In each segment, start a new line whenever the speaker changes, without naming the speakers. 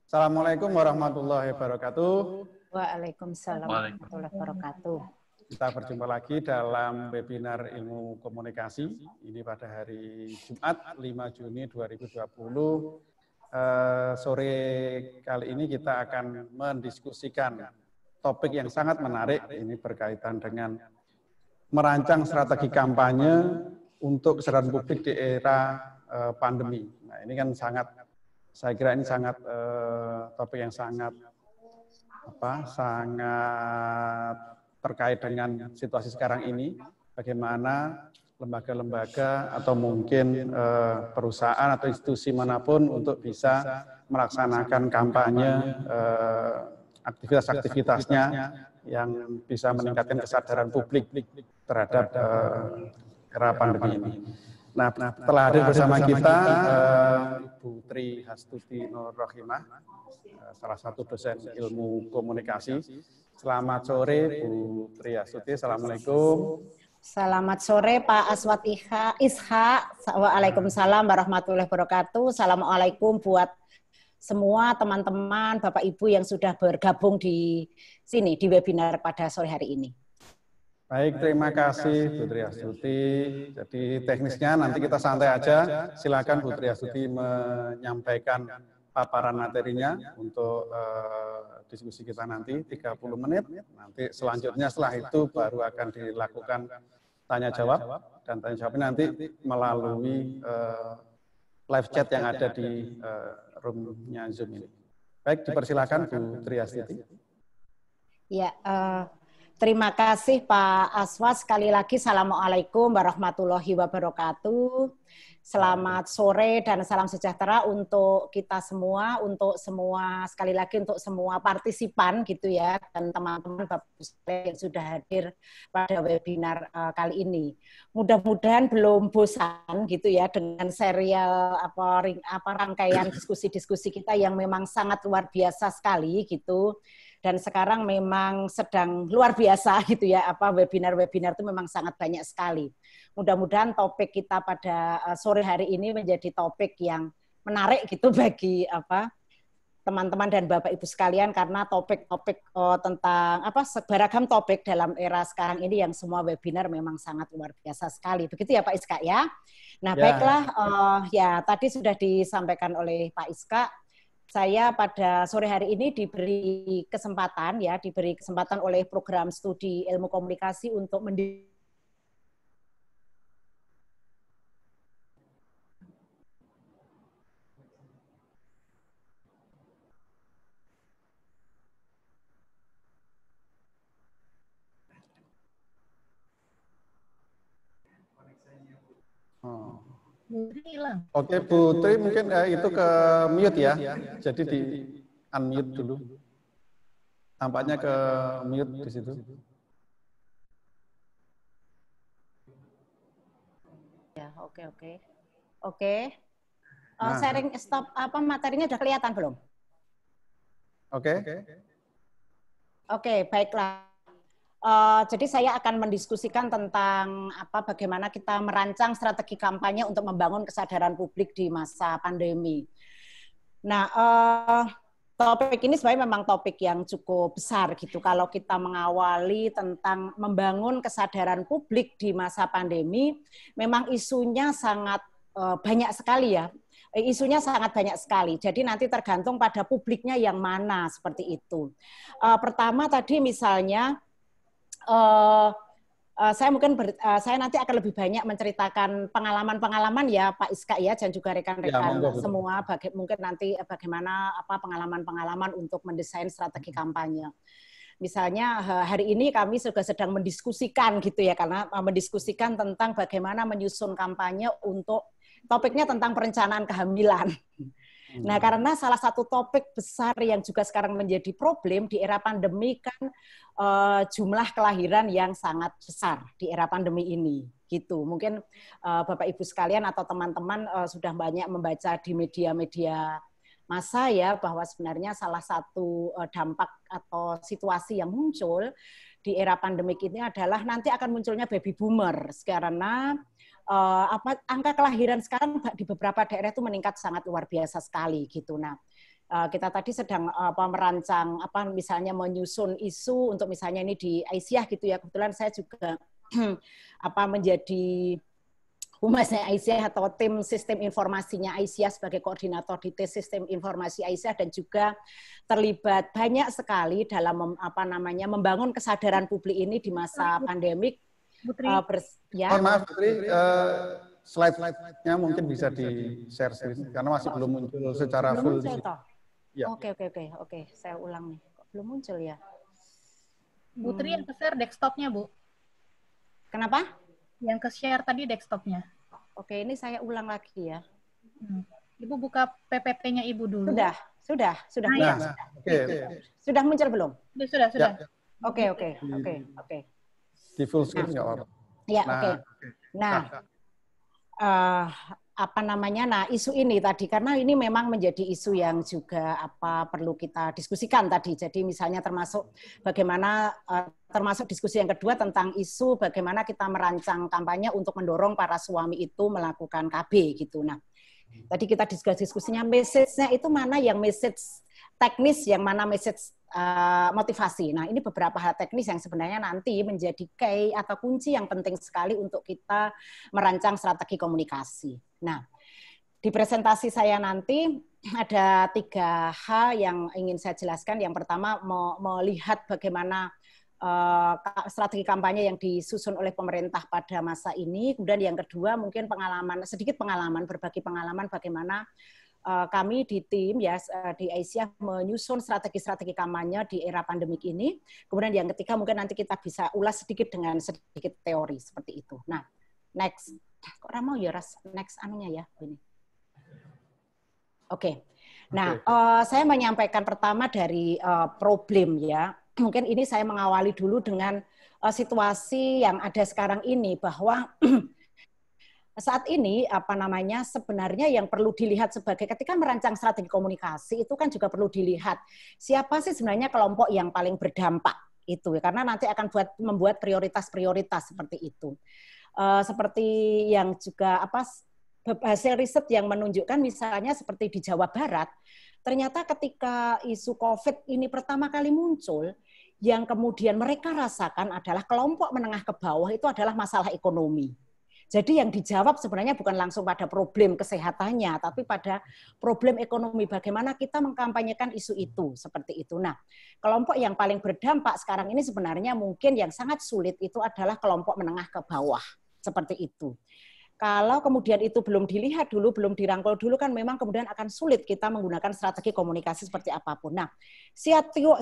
Assalamualaikum warahmatullahi wabarakatuh.
Waalaikumsalam warahmatullahi wabarakatuh.
Kita berjumpa lagi dalam webinar ilmu komunikasi. Ini pada hari Jumat 5 Juni 2020. Sore kali ini kita akan mendiskusikan topik yang sangat menarik. Ini berkaitan dengan merancang strategi kampanye untuk kesadaran publik di era pandemi. Nah, ini kan saya kira ini topik yang sangat terkait dengan situasi sekarang ini, bagaimana lembaga-lembaga atau mungkin perusahaan atau institusi manapun untuk bisa melaksanakan kampanye aktivitas-aktivitasnya yang bisa meningkatkan kesadaran publik terhadap era pandemi ini. Nah, telah hadir bersama kita Ibu Tri Hastuti Nur Rohimah, salah satu dosen ilmu komunikasi. Selamat sore Bu Tri Hastuti, Assalamualaikum.
Selamat sore Pak Aswad Isha. Waalaikumsalam warahmatullahi wabarakatuh. Assalamualaikum buat semua teman-teman, Bapak Ibu yang sudah bergabung di sini, di webinar pada sore hari ini.
Baik, terima kasih Bu Tri Hastuti. Jadi teknisnya nanti kita santai aja. Silakan Bu Tri Hastuti menyampaikan paparan materinya untuk diskusi kita nanti 30 menit. Nanti selanjutnya setelah itu baru akan dilakukan tanya jawab, dan tanya jawabnya nanti melalui live chat yang ada di roomnya Zoom ini. Baik, dipersilakan Bu Tri Hastuti.
Ya, terima kasih Pak Aswad. Sekali lagi Assalamualaikum warahmatullahi wabarakatuh. Selamat sore dan salam sejahtera untuk kita semua, sekali lagi untuk semua partisipan gitu ya, dan teman-teman Bapak yang sudah hadir pada webinar kali ini. Mudah-mudahan belum bosan gitu ya dengan serial rangkaian diskusi-diskusi kita yang memang sangat luar biasa sekali gitu. Dan sekarang memang sedang luar biasa gitu ya, webinar-webinar itu memang sangat banyak sekali. Mudah-mudahan topik kita pada sore hari ini menjadi topik yang menarik gitu bagi teman-teman dan Bapak Ibu sekalian, karena topik-topik tentang beragam topik dalam era sekarang ini yang semua webinar memang sangat luar biasa sekali. Begitu ya Pak Iska ya. Nah, baiklah, tadi sudah disampaikan oleh Pak Iska. Saya pada sore hari ini diberi kesempatan oleh program studi ilmu komunikasi untuk
Oke, Bu Tri, mungkin itu ke mute ya. Jadi di unmute dulu. Tampaknya ke mute di situ.
Ya, oke. Sharing stop materinya udah kelihatan belum? Oke, baiklah. Jadi saya akan mendiskusikan tentang bagaimana kita merancang strategi kampanye untuk membangun kesadaran publik di masa pandemi. Nah, topik ini sebenarnya memang topik yang cukup besar gitu. Kalau kita mengawali tentang membangun kesadaran publik di masa pandemi, memang isunya sangat banyak sekali ya. Isunya sangat banyak sekali. Jadi nanti tergantung pada publiknya yang mana seperti itu. Pertama tadi misalnya saya nanti akan lebih banyak menceritakan pengalaman-pengalaman ya Pak Iska ya, dan juga rekan-rekan semua mungkin nanti bagaimana pengalaman-pengalaman untuk mendesain strategi kampanye. Misalnya hari ini kami juga sedang mendiskusikan gitu ya, karena mendiskusikan tentang bagaimana menyusun kampanye untuk topiknya tentang perencanaan kehamilan. Nah, karena salah satu topik besar yang juga sekarang menjadi problem di era pandemi kan jumlah kelahiran yang sangat besar di era pandemi ini, gitu. Mungkin Bapak Ibu sekalian atau teman-teman sudah banyak membaca di media-media massa ya, bahwa sebenarnya salah satu dampak atau situasi yang muncul di era pandemik ini adalah nanti akan munculnya baby boomers, karena angka kelahiran sekarang di beberapa daerah itu meningkat sangat luar biasa sekali gitu. Nah, kita tadi sedang merancang misalnya menyusun isu untuk misalnya ini di Aisyah gitu ya. Kebetulan saya juga menjadi Humasnya Aisyah atau tim sistem informasinya Aisyah sebagai koordinator di tim sistem informasi Aisyah, dan juga terlibat banyak sekali dalam membangun kesadaran publik ini di masa pandemik.
Putri.
Maaf Putri, slide-nya mungkin bisa di-share screen karena masih belum muncul secara full.
Ya. Oke, saya ulang nih. Kok belum muncul ya?
Putri yang ke-share desktopnya, Bu.
Kenapa?
Yang ke-share tadi desktopnya.
Oke, ini saya ulang lagi ya.
Ibu buka PPT-nya Ibu dulu.
Sudah.
Nah, oke.
Sudah muncul belum?
Sudah.
Ya. Oke.
Di full screen nggak apa-apa.
Ya, oke. Nah, isu ini tadi, karena ini memang menjadi isu yang juga perlu kita diskusikan tadi. Jadi misalnya termasuk diskusi yang kedua tentang isu bagaimana kita merancang kampanye untuk mendorong para suami itu melakukan KB gitu. Nah, tadi kita diskusinya message-nya itu mana yang message teknis, yang mana message motivasi. Nah, ini beberapa hal teknis yang sebenarnya nanti menjadi key atau kunci yang penting sekali untuk kita merancang strategi komunikasi. Nah, di presentasi saya nanti ada 3 hal yang ingin saya jelaskan. Yang pertama, melihat bagaimana strategi kampanye yang disusun oleh pemerintah pada masa ini. Kemudian yang kedua, mungkin berbagi pengalaman bagaimana kami di tim di Aisyah menyusun strategi-strategi kampanye di era pandemik ini. Kemudian yang ketiga mungkin nanti kita bisa ulas sedikit dengan sedikit teori seperti itu. Nah, next. Kok ramau ya next anunya ya ini. Oke. Nah, saya menyampaikan pertama dari problem ya. Mungkin ini saya mengawali dulu dengan situasi yang ada sekarang ini, bahwa saat ini sebenarnya yang perlu dilihat sebagai ketika merancang strategi komunikasi itu kan juga perlu dilihat siapa sih sebenarnya kelompok yang paling berdampak itu, karena nanti akan membuat prioritas-prioritas seperti itu. Seperti yang juga hasil riset yang menunjukkan misalnya seperti di Jawa Barat, ternyata ketika isu COVID ini pertama kali muncul, yang kemudian mereka rasakan adalah kelompok menengah ke bawah itu adalah masalah ekonomi. Jadi yang dijawab sebenarnya bukan langsung pada problem kesehatannya, tapi pada problem ekonomi, bagaimana kita mengkampanyekan isu itu, seperti itu. Nah, kelompok yang paling berdampak sekarang ini sebenarnya mungkin yang sangat sulit itu adalah kelompok menengah ke bawah, seperti itu. Kalau kemudian itu belum dilihat dulu, belum dirangkul dulu, kan memang kemudian akan sulit kita menggunakan strategi komunikasi seperti apapun. Nah,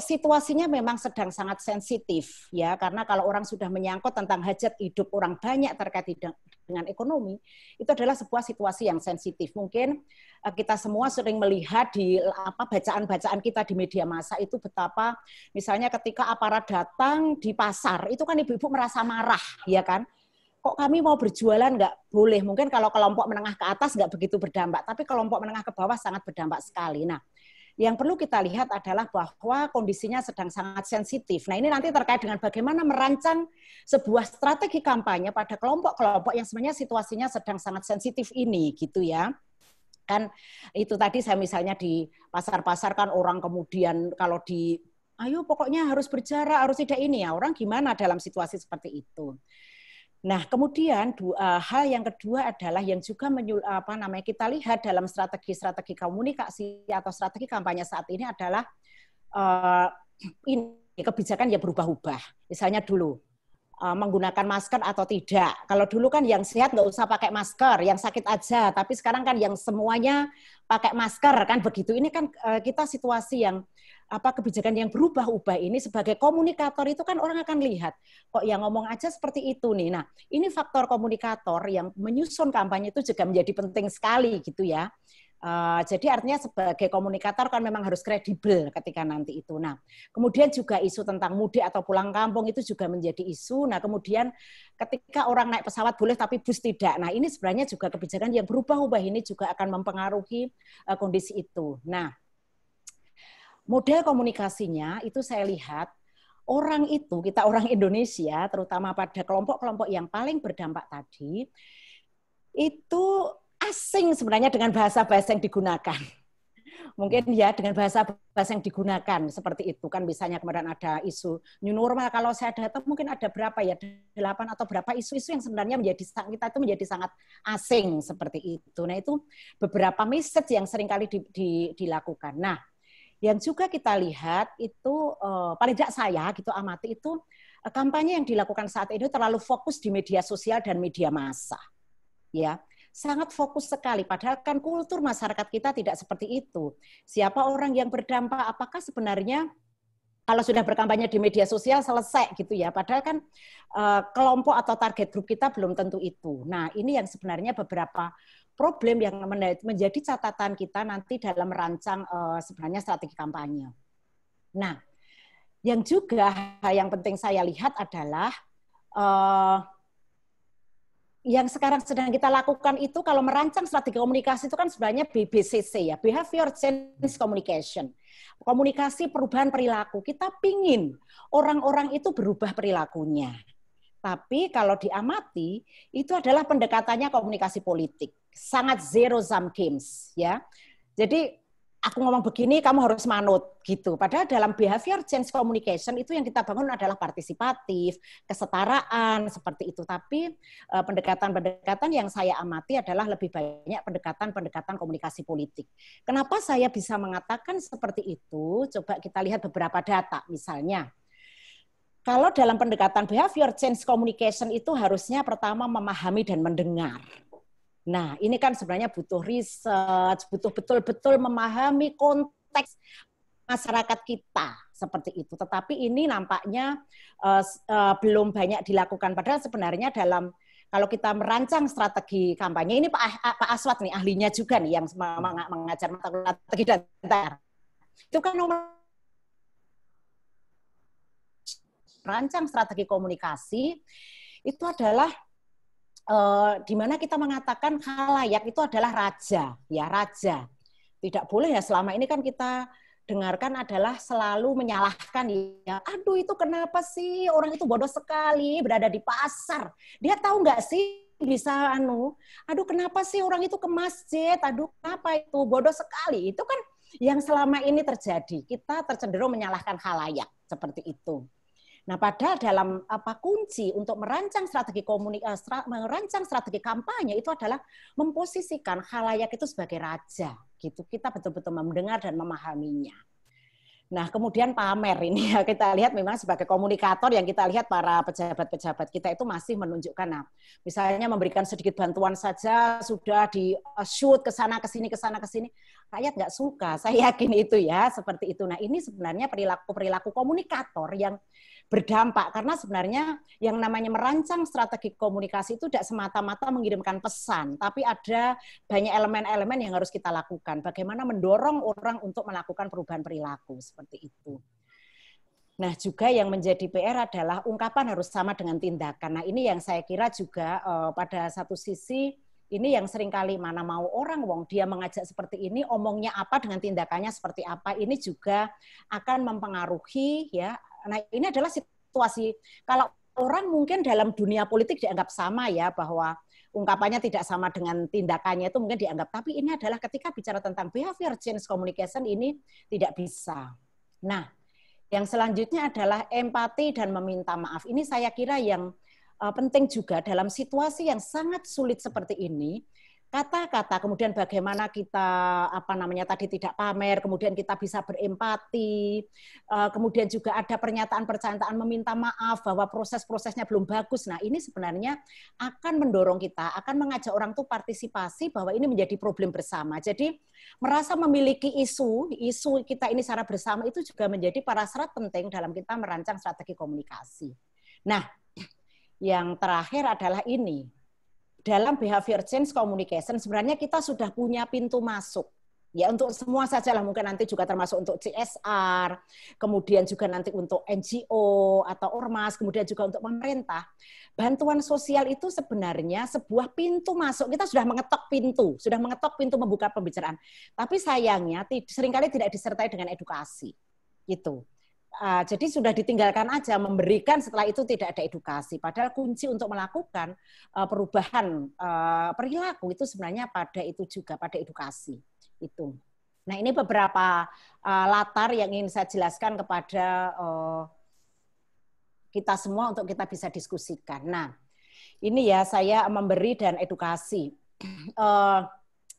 situasinya memang sedang sangat sensitif ya, karena kalau orang sudah menyangkut tentang hajat hidup orang banyak terkait dengan ekonomi, itu adalah sebuah situasi yang sensitif. Mungkin kita semua sering melihat di bacaan-bacaan kita di media massa itu betapa misalnya ketika aparat datang di pasar, itu kan ibu-ibu merasa marah, ya kan? Kok kami mau berjualan nggak boleh? Mungkin kalau kelompok menengah ke atas nggak begitu berdampak, tapi kelompok menengah ke bawah sangat berdampak sekali. Nah, yang perlu kita lihat adalah bahwa kondisinya sedang sangat sensitif. Nah, ini nanti terkait dengan bagaimana merancang sebuah strategi kampanye pada kelompok-kelompok yang sebenarnya situasinya sedang sangat sensitif ini, gitu ya. Kan itu tadi saya misalnya di pasar-pasar kan orang kemudian kalau ayo pokoknya harus berjarak, harus tidak ini ya, orang gimana dalam situasi seperti itu. Nah, kemudian hal yang kedua adalah yang juga kita lihat dalam strategi komunikasi atau strategi kampanye saat ini adalah ini kebijakan yang berubah-ubah. Misalnya dulu menggunakan masker atau tidak. Kalau dulu kan yang sehat nggak usah pakai masker, yang sakit aja. Tapi sekarang kan yang semuanya pakai masker kan begitu. Ini kan kita situasi yang kebijakan yang berubah-ubah ini sebagai komunikator itu kan orang akan lihat kok yang ngomong aja seperti itu nih. Nah, ini faktor komunikator yang menyusun kampanye itu juga menjadi penting sekali gitu ya. Jadi artinya sebagai komunikator kan memang harus kredibel ketika nanti itu. Nah, kemudian juga isu tentang mudik atau pulang kampung itu juga menjadi isu. Nah, kemudian ketika orang naik pesawat boleh tapi bus tidak. Nah, ini sebenarnya juga kebijakan yang berubah-ubah ini juga akan mempengaruhi kondisi itu. Nah, model komunikasinya itu saya lihat kita orang Indonesia terutama pada kelompok-kelompok yang paling berdampak tadi itu asing sebenarnya dengan bahasa-bahasa yang digunakan. Mungkin ya dengan bahasa-bahasa yang digunakan seperti itu kan, misalnya kemarin ada isu new normal, kalau saya data mungkin ada berapa ya, 8 atau berapa isu-isu yang sebenarnya kita itu menjadi sangat asing seperti itu. Nah itu beberapa message yang seringkali dilakukan. Nah yang juga kita lihat itu paling tidak saya gitu amati itu kampanye yang dilakukan saat ini terlalu fokus di media sosial dan media massa. Ya, sangat fokus sekali. Padahal kan kultur masyarakat kita tidak seperti itu. Siapa orang yang berdampak? Apakah sebenarnya kalau sudah berkampanye di media sosial selesai gitu ya? Padahal kan kelompok atau target grup kita belum tentu itu. Nah, ini yang sebenarnya beberapa problem yang menjadi catatan kita nanti dalam merancang sebenarnya strategi kampanye. Nah, yang juga yang penting saya lihat adalah yang sekarang sedang kita lakukan itu kalau merancang strategi komunikasi itu kan sebenarnya BBCC ya, Behavior Change Communication. Komunikasi perubahan perilaku. Kita pingin orang-orang itu berubah perilakunya. Tapi kalau diamati itu adalah pendekatannya komunikasi politik. Sangat zero sum games ya. Jadi aku ngomong begini, kamu harus manut gitu. Padahal dalam behavior change communication itu yang kita bangun adalah partisipatif, kesetaraan seperti itu. Tapi pendekatan-pendekatan yang saya amati adalah lebih banyak pendekatan-pendekatan komunikasi politik. Kenapa saya bisa mengatakan seperti itu? Coba kita lihat beberapa data. Misalnya, kalau dalam pendekatan behavior change communication itu harusnya pertama memahami dan mendengar. Nah, ini kan sebenarnya butuh research, butuh betul-betul memahami konteks masyarakat kita seperti itu. Tetapi ini nampaknya belum banyak dilakukan. Padahal sebenarnya dalam kalau kita merancang strategi kampanye, ini Pak Aswat nih ahlinya juga nih yang mengajar mata kuliah strategi dan itu kan nomor merancang strategi komunikasi itu adalah di mana kita mengatakan khalayak itu adalah raja, ya raja. Tidak boleh ya selama ini kan kita dengarkan adalah selalu menyalahkan ya. Aduh itu kenapa sih orang itu bodoh sekali berada di pasar. Dia tahu nggak sih bisa aduh kenapa sih orang itu ke masjid, aduh kenapa itu bodoh sekali. Itu kan yang selama ini terjadi. Kita tercenderung menyalahkan khalayak seperti itu. Nah, padahal dalam kunci untuk merancang strategi merancang strategi kampanye itu adalah memposisikan khalayak itu sebagai raja, gitu. Kita betul-betul mendengar dan memahaminya. Nah, kemudian pamer ini ya kita lihat memang sebagai komunikator yang kita lihat para pejabat-pejabat kita itu masih menunjukkan, nah, misalnya memberikan sedikit bantuan saja sudah di shoot ke sana ke sini ke sana ke sini, rakyat nggak suka. Saya yakin itu ya seperti itu. Nah, ini sebenarnya perilaku komunikator yang berdampak karena sebenarnya yang namanya merancang strategi komunikasi itu tidak semata-mata mengirimkan pesan, tapi ada banyak elemen-elemen yang harus kita lakukan. Bagaimana mendorong orang untuk melakukan perubahan perilaku seperti itu. Nah, juga yang menjadi PR adalah ungkapan harus sama dengan tindakan. Nah, ini yang saya kira juga pada satu sisi ini yang seringkali mana mau orang wong dia mengajak seperti ini, omongnya apa dengan tindakannya seperti apa, ini juga akan mempengaruhi ya. Nah, ini adalah situasi kalau orang mungkin dalam dunia politik dianggap sama ya, bahwa ungkapannya tidak sama dengan tindakannya itu mungkin dianggap, tapi ini adalah ketika bicara tentang behavior change communication ini tidak bisa. Nah, yang selanjutnya adalah empati dan meminta maaf. Ini saya kira yang penting juga dalam situasi yang sangat sulit seperti ini. Kata-kata, kemudian bagaimana kita tadi tidak pamer, kemudian kita bisa berempati, kemudian juga ada pernyataan-pernyataan meminta maaf bahwa proses-prosesnya belum bagus. Nah, ini sebenarnya akan mendorong kita, akan mengajak orang tuh partisipasi bahwa ini menjadi problem bersama. Jadi merasa memiliki isu kita ini secara bersama itu juga menjadi prasyarat penting dalam kita merancang strategi komunikasi. Nah, yang terakhir adalah ini. Dalam behavior change communication sebenarnya kita sudah punya pintu masuk. Ya untuk semua saja lah, mungkin nanti juga termasuk untuk CSR, kemudian juga nanti untuk NGO atau ormas, kemudian juga untuk pemerintah. Bantuan sosial itu sebenarnya sebuah pintu masuk. Kita sudah mengetok pintu membuka pembicaraan. Tapi sayangnya seringkali tidak disertai dengan edukasi. Gitu. Jadi sudah ditinggalkan aja, memberikan setelah itu tidak ada edukasi. Padahal kunci untuk melakukan perubahan perilaku itu sebenarnya pada itu juga, pada edukasi. Itu. Nah, ini beberapa latar yang ingin saya jelaskan kepada kita semua untuk kita bisa diskusikan. Nah, ini ya saya memberi dan edukasi.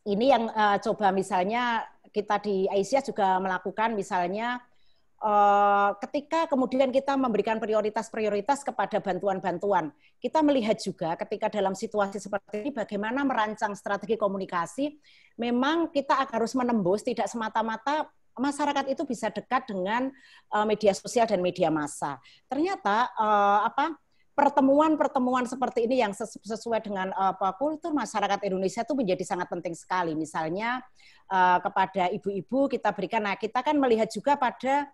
Ini yang coba misalnya kita di Aisyah juga melakukan misalnya ketika kemudian kita memberikan prioritas-prioritas kepada bantuan-bantuan, kita melihat juga ketika dalam situasi seperti ini bagaimana merancang strategi komunikasi, memang kita harus menembus tidak semata-mata masyarakat itu bisa dekat dengan media sosial dan media massa. Ternyata pertemuan-pertemuan seperti ini yang sesuai dengan kultur masyarakat Indonesia itu menjadi sangat penting sekali. Misalnya kepada ibu-ibu kita berikan, nah kita kan melihat juga pada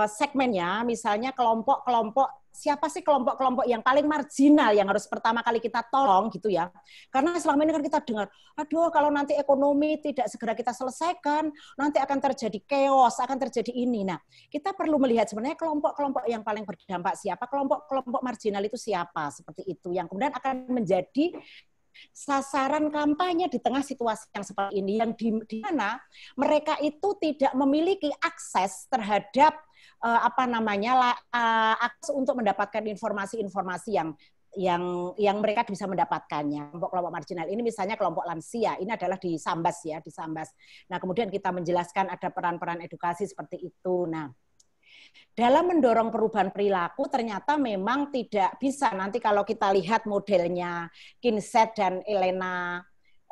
segmennya, misalnya kelompok-kelompok, siapa sih kelompok-kelompok yang paling marginal yang harus pertama kali kita tolong gitu ya. Karena selama ini kan kita dengar, aduh kalau nanti ekonomi tidak segera kita selesaikan, nanti akan terjadi chaos, akan terjadi ini. Nah, kita perlu melihat sebenarnya kelompok-kelompok yang paling berdampak siapa, kelompok-kelompok marginal itu siapa, seperti itu. Yang kemudian akan menjadi sasaran kampanye di tengah situasi yang seperti ini, yang di mana mereka itu tidak memiliki akses terhadap akses untuk mendapatkan informasi-informasi yang mereka bisa mendapatkannya. Kelompok-kelompok marginal ini misalnya kelompok lansia, ini adalah di Sambas ya, di Sambas. Nah, kemudian kita menjelaskan ada peran-peran edukasi seperti itu. Nah, dalam mendorong perubahan perilaku ternyata memang tidak bisa. Nanti kalau kita lihat modelnya Kinset dan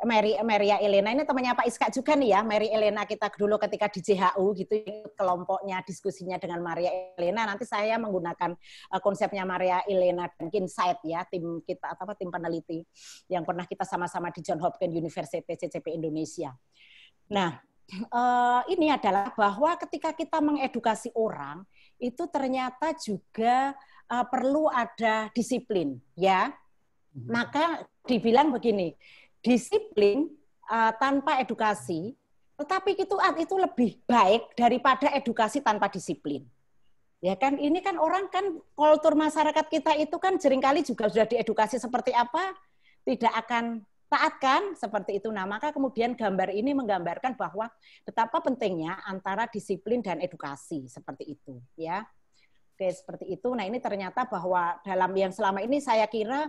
Maria Elena, ini temannya Pak Iska juga nih ya, Mary Elena kita dulu ketika di JHU gitu, kelompoknya diskusinya dengan Maria Elena, nanti saya menggunakan konsepnya Maria Elena dan Kinsight ya, tim kita tim peneliti yang pernah kita sama-sama di John Hopkins University CCP Indonesia. Nah, ini adalah bahwa ketika kita mengedukasi orang, itu ternyata juga perlu ada disiplin ya. Maka dibilang begini, disiplin tanpa edukasi, tetapi itu lebih baik daripada edukasi tanpa disiplin. Ya kan, ini kan orang kan kultur masyarakat kita itu kan seringkali juga sudah diedukasi seperti apa, tidak akan taat kan, seperti itu. Nah, maka kemudian gambar ini menggambarkan bahwa betapa pentingnya antara disiplin dan edukasi, seperti itu ya. Oke, seperti itu. Nah, ini ternyata bahwa dalam yang selama ini saya kira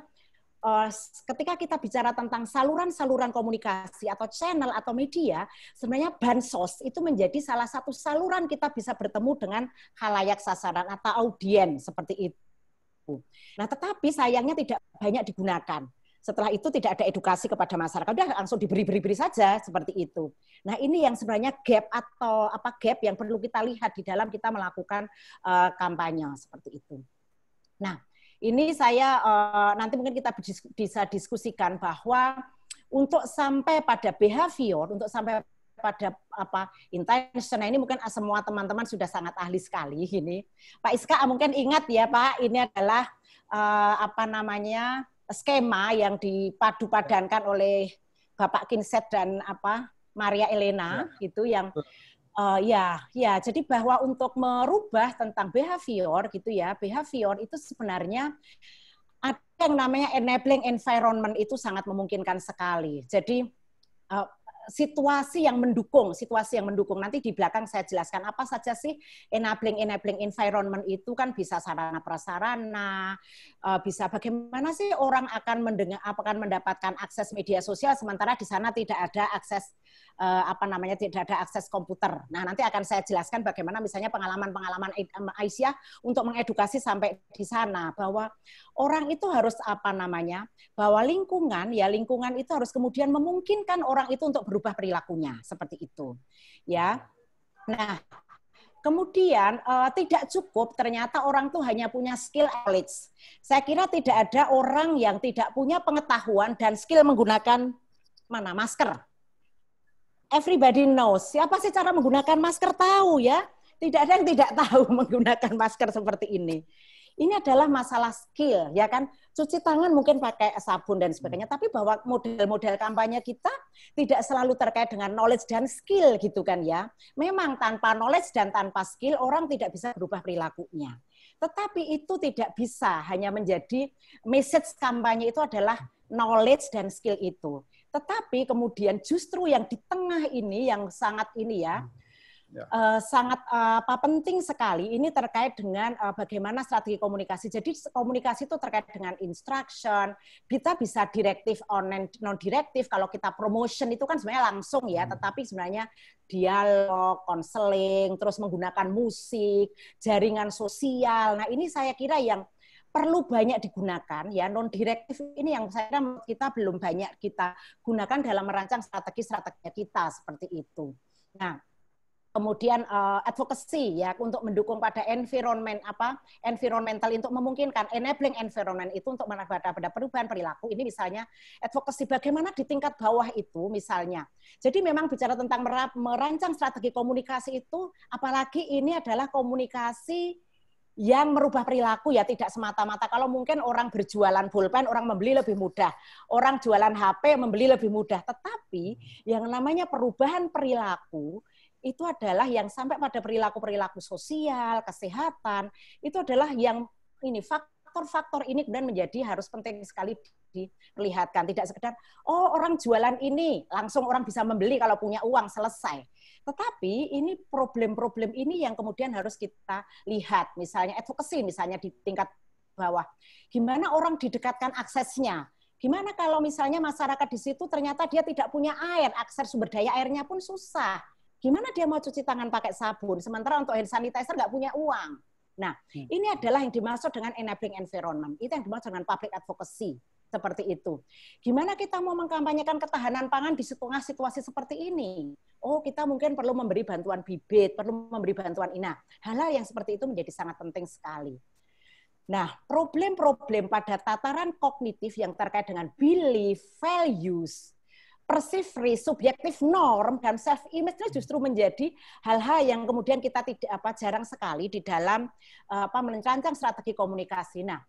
ketika kita bicara tentang saluran-saluran komunikasi atau channel atau media, sebenarnya bansos itu menjadi salah satu saluran kita bisa bertemu dengan khalayak sasaran atau audiens seperti itu. Nah, tetapi sayangnya tidak banyak digunakan. Setelah itu tidak ada edukasi kepada masyarakat, udah langsung diberi saja seperti itu. Nah, ini yang sebenarnya gap yang perlu kita lihat di dalam kita melakukan kampanye seperti itu. Nah, ini saya nanti mungkin kita bisa diskusikan bahwa untuk sampai pada behavior, untuk sampai pada intention, ini mungkin semua teman-teman sudah sangat ahli sekali ini. Pak Iska mungkin ingat ya Pak, ini adalah skema yang dipadu-padankan oleh Bapak Kinset dan Maria Elena gitu yang jadi bahwa untuk merubah tentang behavior gitu ya, behavior itu sebenarnya ada yang namanya enabling environment itu sangat memungkinkan sekali. Jadi situasi yang mendukung. Nanti di belakang saya jelaskan apa saja sih enabling environment itu, kan bisa sarana prasarana, bisa bagaimana sih orang akan mendapatkan akses media sosial sementara di sana tidak ada akses tidak ada akses komputer. Nah, nanti akan saya jelaskan bagaimana misalnya pengalaman Aisyah untuk mengedukasi sampai di sana bahwa orang itu harus bahwa lingkungan itu harus kemudian memungkinkan orang itu untuk berubah perilakunya seperti itu. Ya. Nah, kemudian tidak cukup ternyata orang tuh hanya punya skill knowledge. Saya kira tidak ada orang yang tidak punya pengetahuan dan skill menggunakan masker. Everybody knows. Siapa sih cara menggunakan masker tahu ya? Tidak ada yang tidak tahu menggunakan masker seperti ini. Ini adalah masalah skill, ya kan? Cuci tangan mungkin pakai sabun dan sebagainya, tapi bahwa model-model kampanye kita tidak selalu terkait dengan knowledge dan skill gitu kan ya. Memang tanpa knowledge dan tanpa skill orang tidak bisa berubah perilakunya. Tetapi itu tidak bisa hanya menjadi message kampanye itu adalah knowledge dan skill itu. Tetapi kemudian justru yang di tengah ini yang sangat ini ya, sangat penting sekali ini terkait dengan bagaimana strategi komunikasi. Jadi komunikasi itu terkait dengan instruction, kita bisa direktif non direktif. Kalau kita promotion itu kan sebenarnya langsung ya, tetapi sebenarnya dialog, konseling, terus menggunakan musik, jaringan sosial. Nah, ini saya kira yang perlu banyak digunakan ya, non direktif ini yang saya kira kita belum banyak kita gunakan dalam merancang strategi kita seperti itu. Nah, kemudian advocacy ya untuk mendukung pada environmental untuk memungkinkan enabling environment itu untuk pada perubahan perilaku. Ini misalnya advocacy bagaimana di tingkat bawah itu misalnya. Jadi memang bicara tentang merancang strategi komunikasi itu, apalagi ini adalah komunikasi yang merubah perilaku ya, tidak semata-mata kalau mungkin orang berjualan pulpen orang membeli lebih mudah, orang jualan HP membeli lebih mudah, tetapi yang namanya perubahan perilaku itu adalah yang sampai pada perilaku-perilaku sosial, kesehatan, itu adalah yang ini faktor-faktor ini kemudian menjadi harus penting sekali diperlihatkan. Tidak sekedar, oh orang jualan ini, langsung orang bisa membeli kalau punya uang, selesai. Tetapi ini problem-problem ini yang kemudian harus kita lihat, misalnya advocacy, misalnya di tingkat bawah. Gimana orang didekatkan aksesnya? Gimana kalau misalnya masyarakat di situ ternyata dia tidak punya air, akses sumber daya airnya pun susah. Gimana dia mau cuci tangan pakai sabun, sementara untuk hand sanitizer nggak punya uang. Nah, ini adalah yang dimaksud dengan enabling environment. Itu yang dimaksud dengan public advocacy, seperti itu. Gimana kita mau mengkampanyekan ketahanan pangan di tengah situasi seperti ini? Oh, kita mungkin perlu memberi bantuan bibit, perlu memberi bantuan ini. Nah, hal-hal yang seperti itu menjadi sangat penting sekali. Nah, problem-problem pada tataran kognitif yang terkait dengan belief, values, perceive risk, subjektif norm, dan self-image itu justru menjadi hal-hal yang kemudian kita jarang sekali di dalam merancang strategi komunikasi. Nah,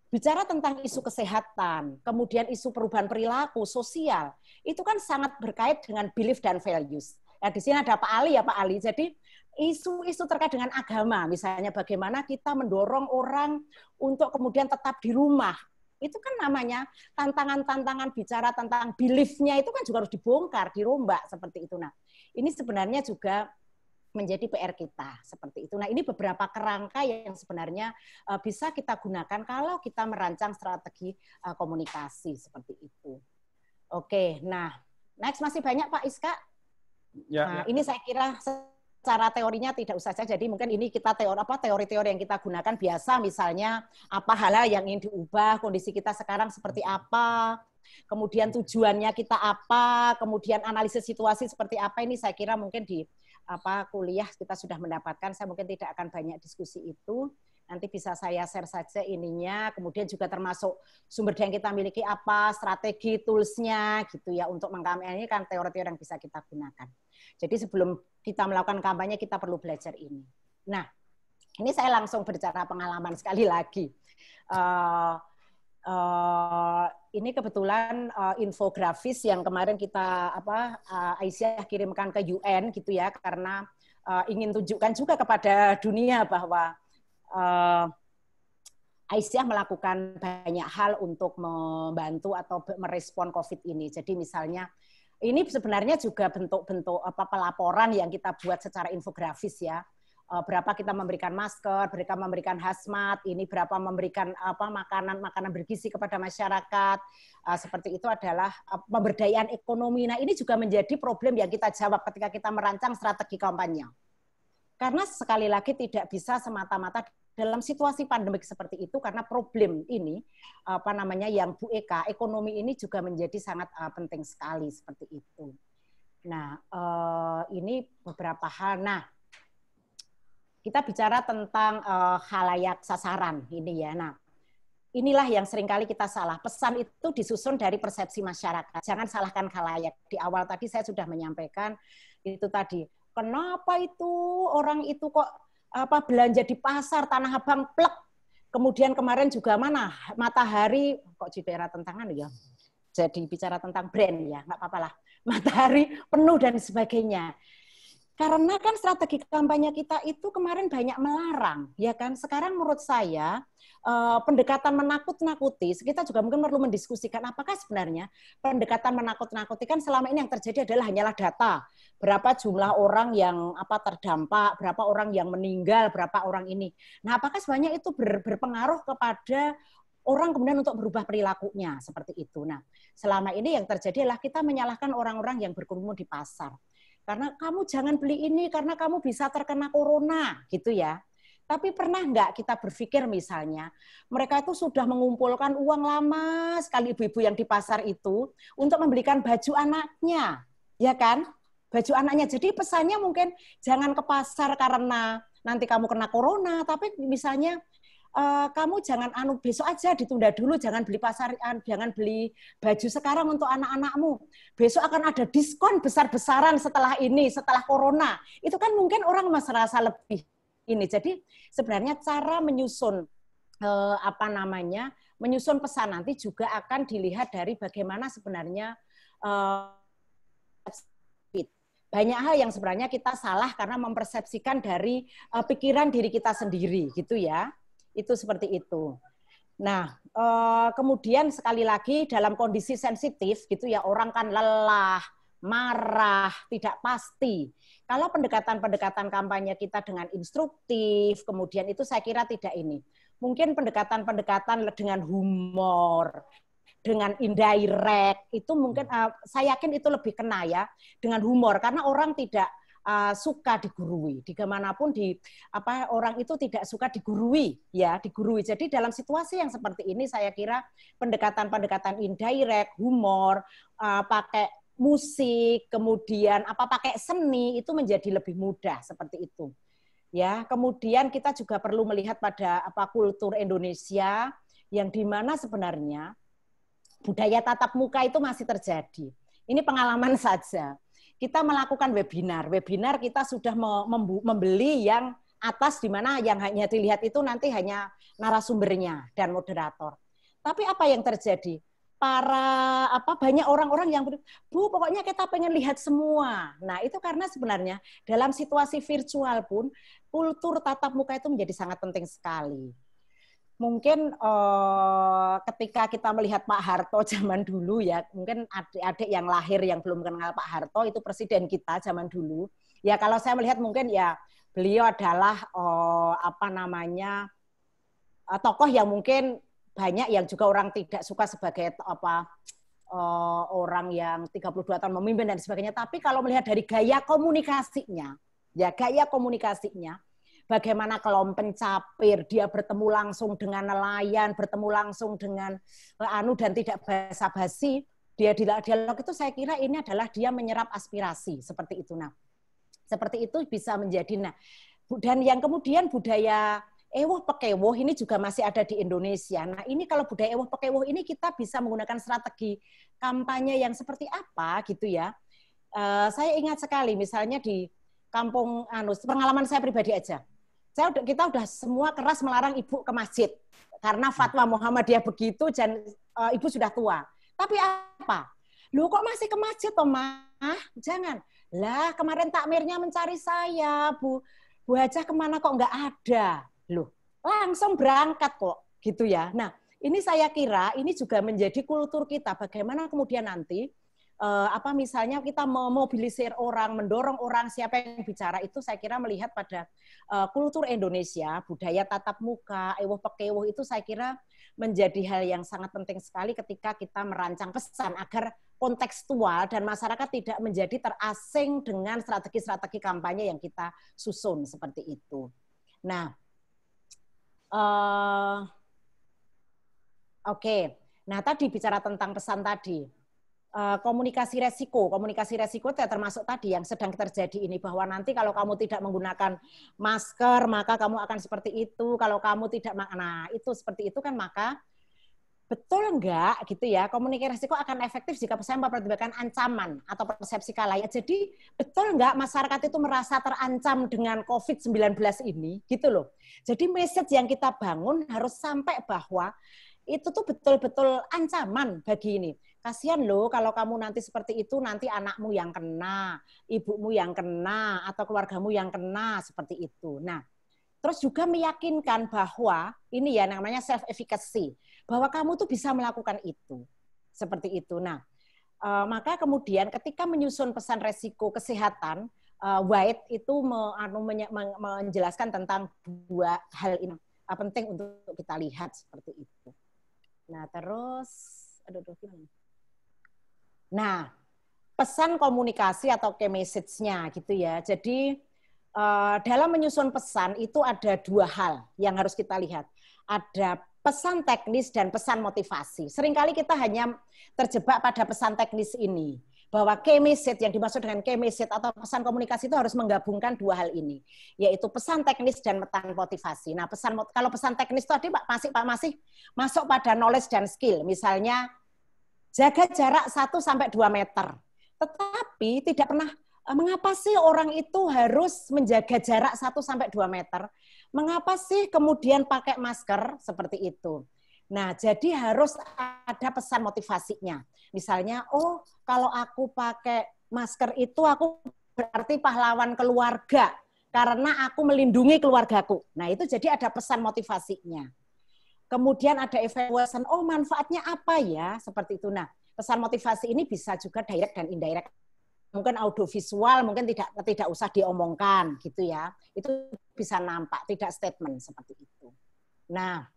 bicara tentang isu kesehatan, kemudian isu perubahan perilaku sosial, itu kan sangat berkait dengan belief dan values. Ya, di sini ada Pak Ali ya Pak Ali. Jadi isu-isu terkait dengan agama, misalnya bagaimana kita mendorong orang untuk kemudian tetap di rumah. Itu kan namanya tantangan-tantangan bicara tentang belief-nya itu kan juga harus dibongkar, dirombak seperti itu. Nah, ini sebenarnya juga menjadi PR kita seperti itu. Nah, ini beberapa kerangka yang sebenarnya bisa kita gunakan kalau kita merancang strategi komunikasi seperti itu. Oke, nah next masih banyak Pak Iska.
Ya,
nah, ini saya kira secara teorinya tidak usah saja. Jadi mungkin ini kita teori-teori yang kita gunakan biasa, misalnya apa hal-hal yang ingin diubah, kondisi kita sekarang seperti apa, kemudian tujuannya kita apa, kemudian analisis situasi seperti apa. Ini saya kira mungkin di kuliah kita sudah mendapatkan. Saya mungkin tidak akan banyak diskusi itu. Nanti bisa saya share saja ininya, kemudian juga termasuk sumber daya yang kita miliki apa, strategi, tools-nya gitu ya, untuk mengkampanyekan ini kan teori-teori yang bisa kita gunakan. Jadi sebelum kita melakukan kampanye, kita perlu belajar ini. Nah, ini saya langsung berbicara pengalaman sekali lagi. Ini kebetulan infografis yang kemarin kita Aisyah kirimkan ke UN gitu ya, karena ingin tunjukkan juga kepada dunia bahwa Aisyah melakukan banyak hal untuk membantu atau merespon COVID ini. Jadi misalnya ini sebenarnya juga bentuk-bentuk pelaporan yang kita buat secara infografis ya. Berapa kita memberikan masker, berapa memberikan hazmat, ini berapa memberikan makanan bergizi kepada masyarakat. Seperti itu adalah pemberdayaan ekonomi. Nah, ini juga menjadi problem yang kita jawab ketika kita merancang strategi kampanye. Karena sekali lagi tidak bisa semata-mata dalam situasi pandemik seperti itu, karena problem ini yang Bu Eka, ekonomi ini juga menjadi sangat penting sekali seperti itu. Nah, ini beberapa hal. Nah, kita bicara tentang khalayak sasaran ini ya. Nah, inilah yang seringkali kita salah. Pesan itu disusun dari persepsi masyarakat. Jangan salahkan khalayak. Di awal tadi saya sudah menyampaikan itu tadi. Kenapa itu orang itu kok belanja di pasar Tanah Abang plek. Kemudian kemarin juga Matahari kok di daerah tentangan ya. Jadi bicara tentang brand ya, nggak apa-apa lah. Matahari penuh dan sebagainya. Karena kan strategi kampanye kita itu kemarin banyak melarang, ya kan? Sekarang menurut saya pendekatan menakut-nakuti, kita juga mungkin perlu mendiskusikan apakah sebenarnya pendekatan menakut-nakuti kan selama ini yang terjadi adalah hanyalah data. Berapa jumlah orang yang terdampak, berapa orang yang meninggal, berapa orang ini. Nah, apakah sebenarnya itu berpengaruh kepada orang kemudian untuk berubah perilakunya seperti itu. Nah, selama ini yang terjadi adalah kita menyalahkan orang-orang yang berkerumun di pasar. Karena kamu jangan beli ini karena kamu bisa terkena corona, gitu ya. Tapi pernah nggak kita berpikir misalnya, mereka itu sudah mengumpulkan uang lama sekali ibu-ibu yang di pasar itu untuk membelikan baju anaknya, ya kan? Baju anaknya. Jadi pesannya mungkin jangan ke pasar karena nanti kamu kena corona, tapi misalnya kamu jangan besok aja ditunda dulu, jangan beli baju sekarang untuk anak-anakmu. Besok akan ada diskon besar-besaran setelah ini, setelah corona. Itu kan mungkin orang merasa lebih ini. Jadi sebenarnya cara menyusun menyusun pesan nanti juga akan dilihat dari bagaimana sebenarnya banyak hal yang sebenarnya kita salah karena mempersepsikan dari pikiran diri kita sendiri, gitu ya. Itu seperti itu. Nah, kemudian sekali lagi dalam kondisi sensitif gitu ya, orang kan lelah, marah, tidak pasti. Kalau pendekatan-pendekatan kampanye kita dengan instruktif, kemudian itu saya kira tidak ini. Mungkin pendekatan-pendekatan dengan humor, dengan indirect, itu mungkin saya yakin itu lebih kena ya, dengan humor, karena orang tidak suka digurui, dimanapun orang itu tidak suka digurui, ya digurui. Jadi dalam situasi yang seperti ini, saya kira pendekatan-pendekatan indirect, humor, pakai musik, kemudian pakai seni itu menjadi lebih mudah seperti itu. Ya, kemudian kita juga perlu melihat pada kultur Indonesia yang dimana sebenarnya budaya tatap muka itu masih terjadi. Ini pengalaman saja. Kita melakukan webinar kita sudah membeli yang atas di mana yang hanya dilihat itu nanti hanya narasumbernya dan moderator. Tapi apa yang terjadi? Banyak orang-orang yang Bu, pokoknya kita pengen lihat semua. Nah, itu karena sebenarnya dalam situasi virtual pun kultur tatap muka itu menjadi sangat penting sekali. Mungkin ketika kita melihat Pak Harto zaman dulu ya, mungkin adik-adik yang lahir yang belum kenal Pak Harto itu presiden kita zaman dulu. Ya kalau saya melihat mungkin ya beliau adalah tokoh yang mungkin banyak yang juga orang tidak suka sebagai orang yang 32 tahun memimpin dan sebagainya. Tapi kalau melihat dari gaya komunikasinya, bagaimana kalau pencapir, dia bertemu langsung dengan nelayan, bertemu langsung dengan dan tidak basa-basi, dia dialog itu saya kira ini adalah dia menyerap aspirasi seperti itu. Nah, seperti itu bisa menjadi dan yang kemudian budaya ewoh pekewoh ini juga masih ada di Indonesia. Nah, ini kalau budaya ewoh pekewoh ini kita bisa menggunakan strategi kampanye yang seperti apa gitu ya. Saya ingat sekali misalnya di kampung pengalaman saya pribadi aja. Kita udah semua keras melarang ibu ke masjid karena fatwa Muhammadiyah begitu dan ibu sudah tua. Tapi apa? Loh kok masih ke masjid toh, Mah? Jangan. Lah kemarin takmirnya mencari saya, Bu Hajah kemana kok nggak ada? Loh, langsung berangkat kok gitu ya. Nah, ini saya kira ini juga menjadi kultur kita bagaimana kemudian nanti misalnya kita memobilisir orang, mendorong orang siapa yang bicara itu saya kira melihat pada kultur Indonesia, budaya tatap muka, ewoh pekewoh itu saya kira menjadi hal yang sangat penting sekali ketika kita merancang pesan agar kontekstual dan masyarakat tidak menjadi terasing dengan strategi-strategi kampanye yang kita susun seperti itu. Nah, oke. Nah, tadi bicara tentang pesan tadi. Komunikasi resiko termasuk tadi yang sedang terjadi ini bahwa nanti kalau kamu tidak menggunakan masker maka kamu akan seperti itu, kalau kamu tidak itu seperti itu kan maka betul enggak gitu ya, komunikasi resiko akan efektif jika saya mempertimbangkan ancaman atau persepsi kalayak. Jadi betul enggak masyarakat itu merasa terancam dengan COVID-19 ini gitu loh. Jadi message yang kita bangun harus sampai bahwa itu tuh betul-betul ancaman bagi ini. kasihan loh kalau kamu nanti seperti itu, nanti anakmu yang kena, ibumu yang kena, atau keluargamu yang kena, seperti itu. Nah, terus juga meyakinkan bahwa, ini ya namanya self-efficacy, bahwa kamu tuh bisa melakukan itu. Seperti itu. Nah, maka kemudian ketika menyusun pesan resiko kesehatan, White itu menjelaskan tentang dua hal ini penting untuk kita lihat seperti itu. Nah, terus, nah, pesan komunikasi atau key message-nya gitu ya. Jadi dalam menyusun pesan itu ada dua hal yang harus kita lihat. Ada pesan teknis dan pesan motivasi. Seringkali kita hanya terjebak pada pesan teknis ini. Bahwa key message, yang dimaksud dengan key message atau pesan komunikasi itu harus menggabungkan dua hal ini. Yaitu pesan teknis dan pesan motivasi. Nah, kalau pesan teknis tadi Pak masih masuk pada knowledge dan skill. Misalnya, jaga jarak 1-2 meter. Tetapi tidak pernah, mengapa sih orang itu harus menjaga jarak 1-2 meter? Mengapa sih kemudian pakai masker? Seperti itu. Nah, jadi harus ada pesan motivasinya. Misalnya, oh kalau aku pakai masker itu aku berarti pahlawan keluarga. Karena aku melindungi keluargaku. Nah, itu jadi ada pesan motivasinya. Kemudian ada evaluation, oh manfaatnya apa ya, seperti itu. Nah, pesan motivasi ini bisa juga direct dan indirect. Mungkin audiovisual, mungkin tidak usah diomongkan gitu ya. Itu bisa nampak, tidak statement seperti itu. Nah,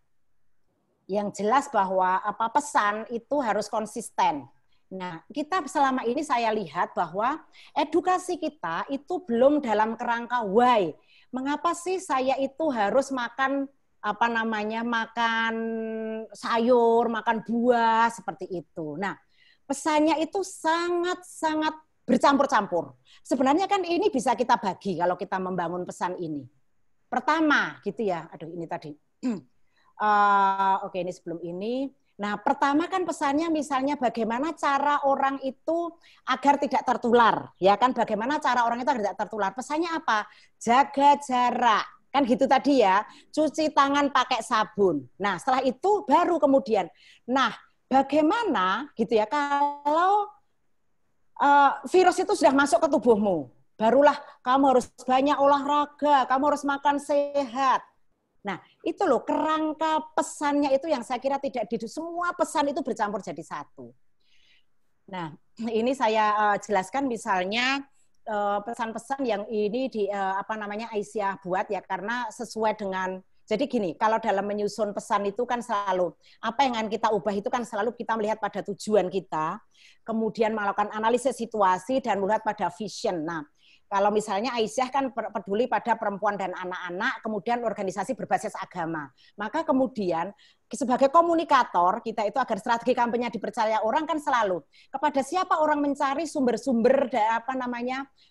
yang jelas bahwa pesan itu harus konsisten. Nah, kita selama ini saya lihat bahwa edukasi kita itu belum dalam kerangka why. Mengapa sih saya itu harus makan makan sayur, makan buah, seperti itu. Nah, pesannya itu sangat-sangat bercampur-campur. Sebenarnya kan ini bisa kita bagi kalau kita membangun pesan ini. Pertama, gitu ya, ini tadi. Oke, ini sebelum ini. Nah, pertama kan pesannya misalnya bagaimana cara orang itu agar tidak tertular. Ya kan, bagaimana cara orang itu agar tidak tertular. Pesannya apa? Jaga jarak. Kan gitu tadi ya, cuci tangan pakai sabun. Nah, setelah itu baru kemudian, nah bagaimana gitu ya kalau virus itu sudah masuk ke tubuhmu, barulah kamu harus banyak olahraga, kamu harus makan sehat. Nah, itu loh kerangka pesannya itu yang saya kira tidak semua pesan itu bercampur jadi satu. Nah, ini saya jelaskan misalnya pesan-pesan yang ini Aisyah buat ya, karena sesuai dengan, jadi gini, kalau dalam menyusun pesan itu kan selalu apa yang akan kita ubah itu kan selalu kita melihat pada tujuan kita, kemudian melakukan analisis situasi dan melihat pada vision. Nah, kalau misalnya Aisyah kan peduli pada perempuan dan anak-anak, kemudian organisasi berbasis agama. Maka kemudian sebagai komunikator kita itu agar strategi kampanye dipercaya orang kan selalu kepada siapa orang mencari sumber-sumber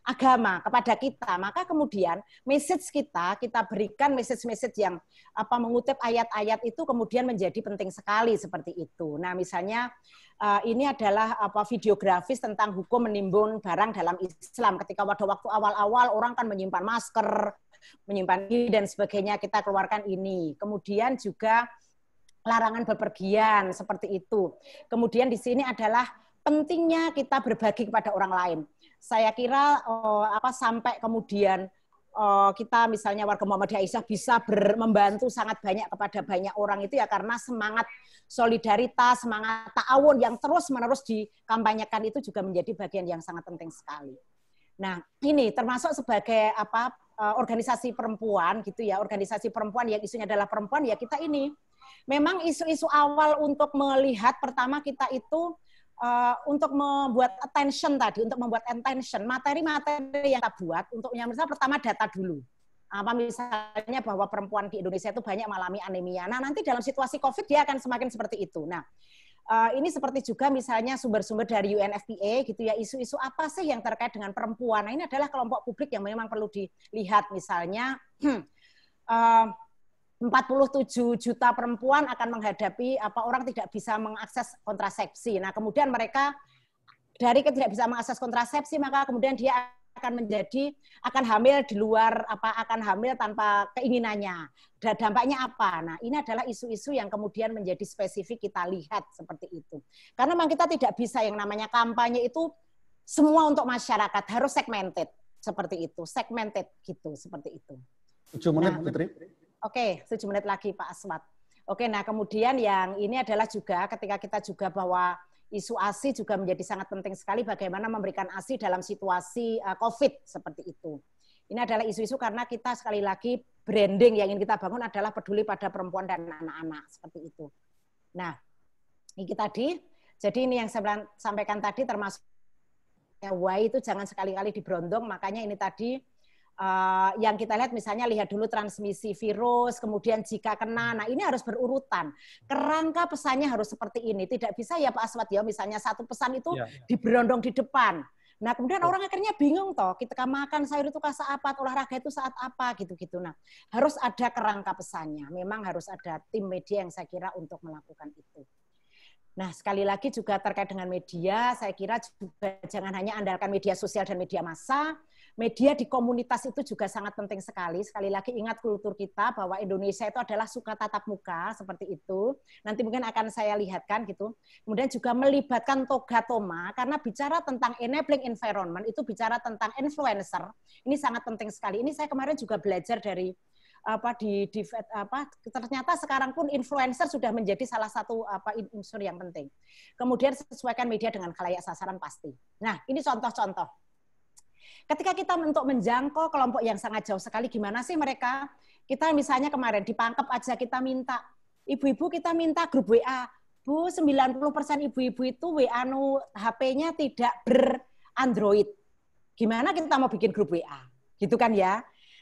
agama kepada kita. Maka kemudian message kita berikan message-message yang mengutip ayat-ayat itu kemudian menjadi penting sekali seperti itu. Nah, misalnya ini adalah videografis tentang hukum menimbun barang dalam Islam. Ketika pada waktu awal-awal orang kan menyimpan masker, menyimpan ini dan sebagainya, kita keluarkan ini. Kemudian juga larangan bepergian seperti itu. Kemudian di sini adalah pentingnya kita berbagi kepada orang lain. Saya kira sampai kemudian kita misalnya warga Muhammadiyah Aisyah bisa membantu sangat banyak kepada banyak orang itu ya karena semangat solidaritas, semangat ta'awun yang terus-menerus dikampanyekan itu juga menjadi bagian yang sangat penting sekali. Nah, ini termasuk sebagai organisasi perempuan gitu ya, organisasi perempuan yang isunya adalah perempuan ya, kita ini memang isu-isu awal untuk melihat pertama kita itu untuk membuat attention tadi, untuk membuat attention materi-materi yang kita buat untuk yang pertama data dulu. Misalnya bahwa perempuan di Indonesia itu banyak mengalami anemia. Nah, nanti dalam situasi COVID dia akan semakin seperti itu. Nah, ini seperti juga misalnya sumber-sumber dari UNFPA gitu ya, isu-isu apa sih yang terkait dengan perempuan. Nah, ini adalah kelompok publik yang memang perlu dilihat. Misalnya 47 juta perempuan akan menghadapi orang tidak bisa mengakses kontrasepsi. Nah, kemudian mereka dari tidak bisa mengakses kontrasepsi, maka kemudian dia akan hamil di luar akan hamil tanpa keinginannya. Dan dampaknya apa? Nah, ini adalah isu-isu yang kemudian menjadi spesifik kita lihat seperti itu. Karena memang kita tidak bisa yang namanya kampanye itu semua untuk masyarakat, harus segmented seperti itu, segmented gitu seperti itu.
7 menit, Putri.
Oke, 7 menit lagi Pak Aswad. Oke, nah kemudian yang ini adalah juga ketika kita juga bahwa isu ASI juga menjadi sangat penting sekali bagaimana memberikan ASI dalam situasi COVID seperti itu. Ini adalah isu-isu karena kita sekali lagi branding yang ingin kita bangun adalah peduli pada perempuan dan anak-anak seperti itu. Nah, ini tadi, jadi ini yang saya sampaikan tadi termasuk why itu jangan sekali-kali diberondong, makanya ini tadi yang kita lihat misalnya lihat dulu transmisi virus, kemudian jika kena, nah ini harus berurutan. Kerangka pesannya harus seperti ini, tidak bisa ya Pak Aswad ya, misalnya satu pesan itu diberondong di depan. Nah kemudian orang akhirnya bingung toh, kita makan sayur itu saat apa, olahraga itu saat apa, gitu-gitu. Nah harus ada kerangka pesannya, memang harus ada tim media yang saya kira untuk melakukan itu. Nah, sekali lagi juga terkait dengan media, saya kira juga jangan hanya andalkan media sosial dan media massa, media di komunitas itu juga sangat penting sekali. Sekali lagi ingat kultur kita bahwa Indonesia itu adalah suka tatap muka, seperti itu. Nanti mungkin akan saya lihatkan gitu. Kemudian juga melibatkan Toga Toma, karena bicara tentang enabling environment, itu bicara tentang influencer, ini sangat penting sekali. Ini saya kemarin juga belajar dari ternyata sekarang pun influencer sudah menjadi salah satu unsur yang penting. Kemudian sesuaikan media dengan khalayak sasaran pasti. Nah, ini contoh-contoh. Ketika kita untuk menjangkau kelompok yang sangat jauh sekali, gimana sih mereka? Kita misalnya kemarin di Pangkep aja kita minta, ibu-ibu kita minta grup WA. Bu, 90% ibu-ibu itu WA HP-nya tidak ber-Android. Gimana kita mau bikin grup WA? Gitu kan ya?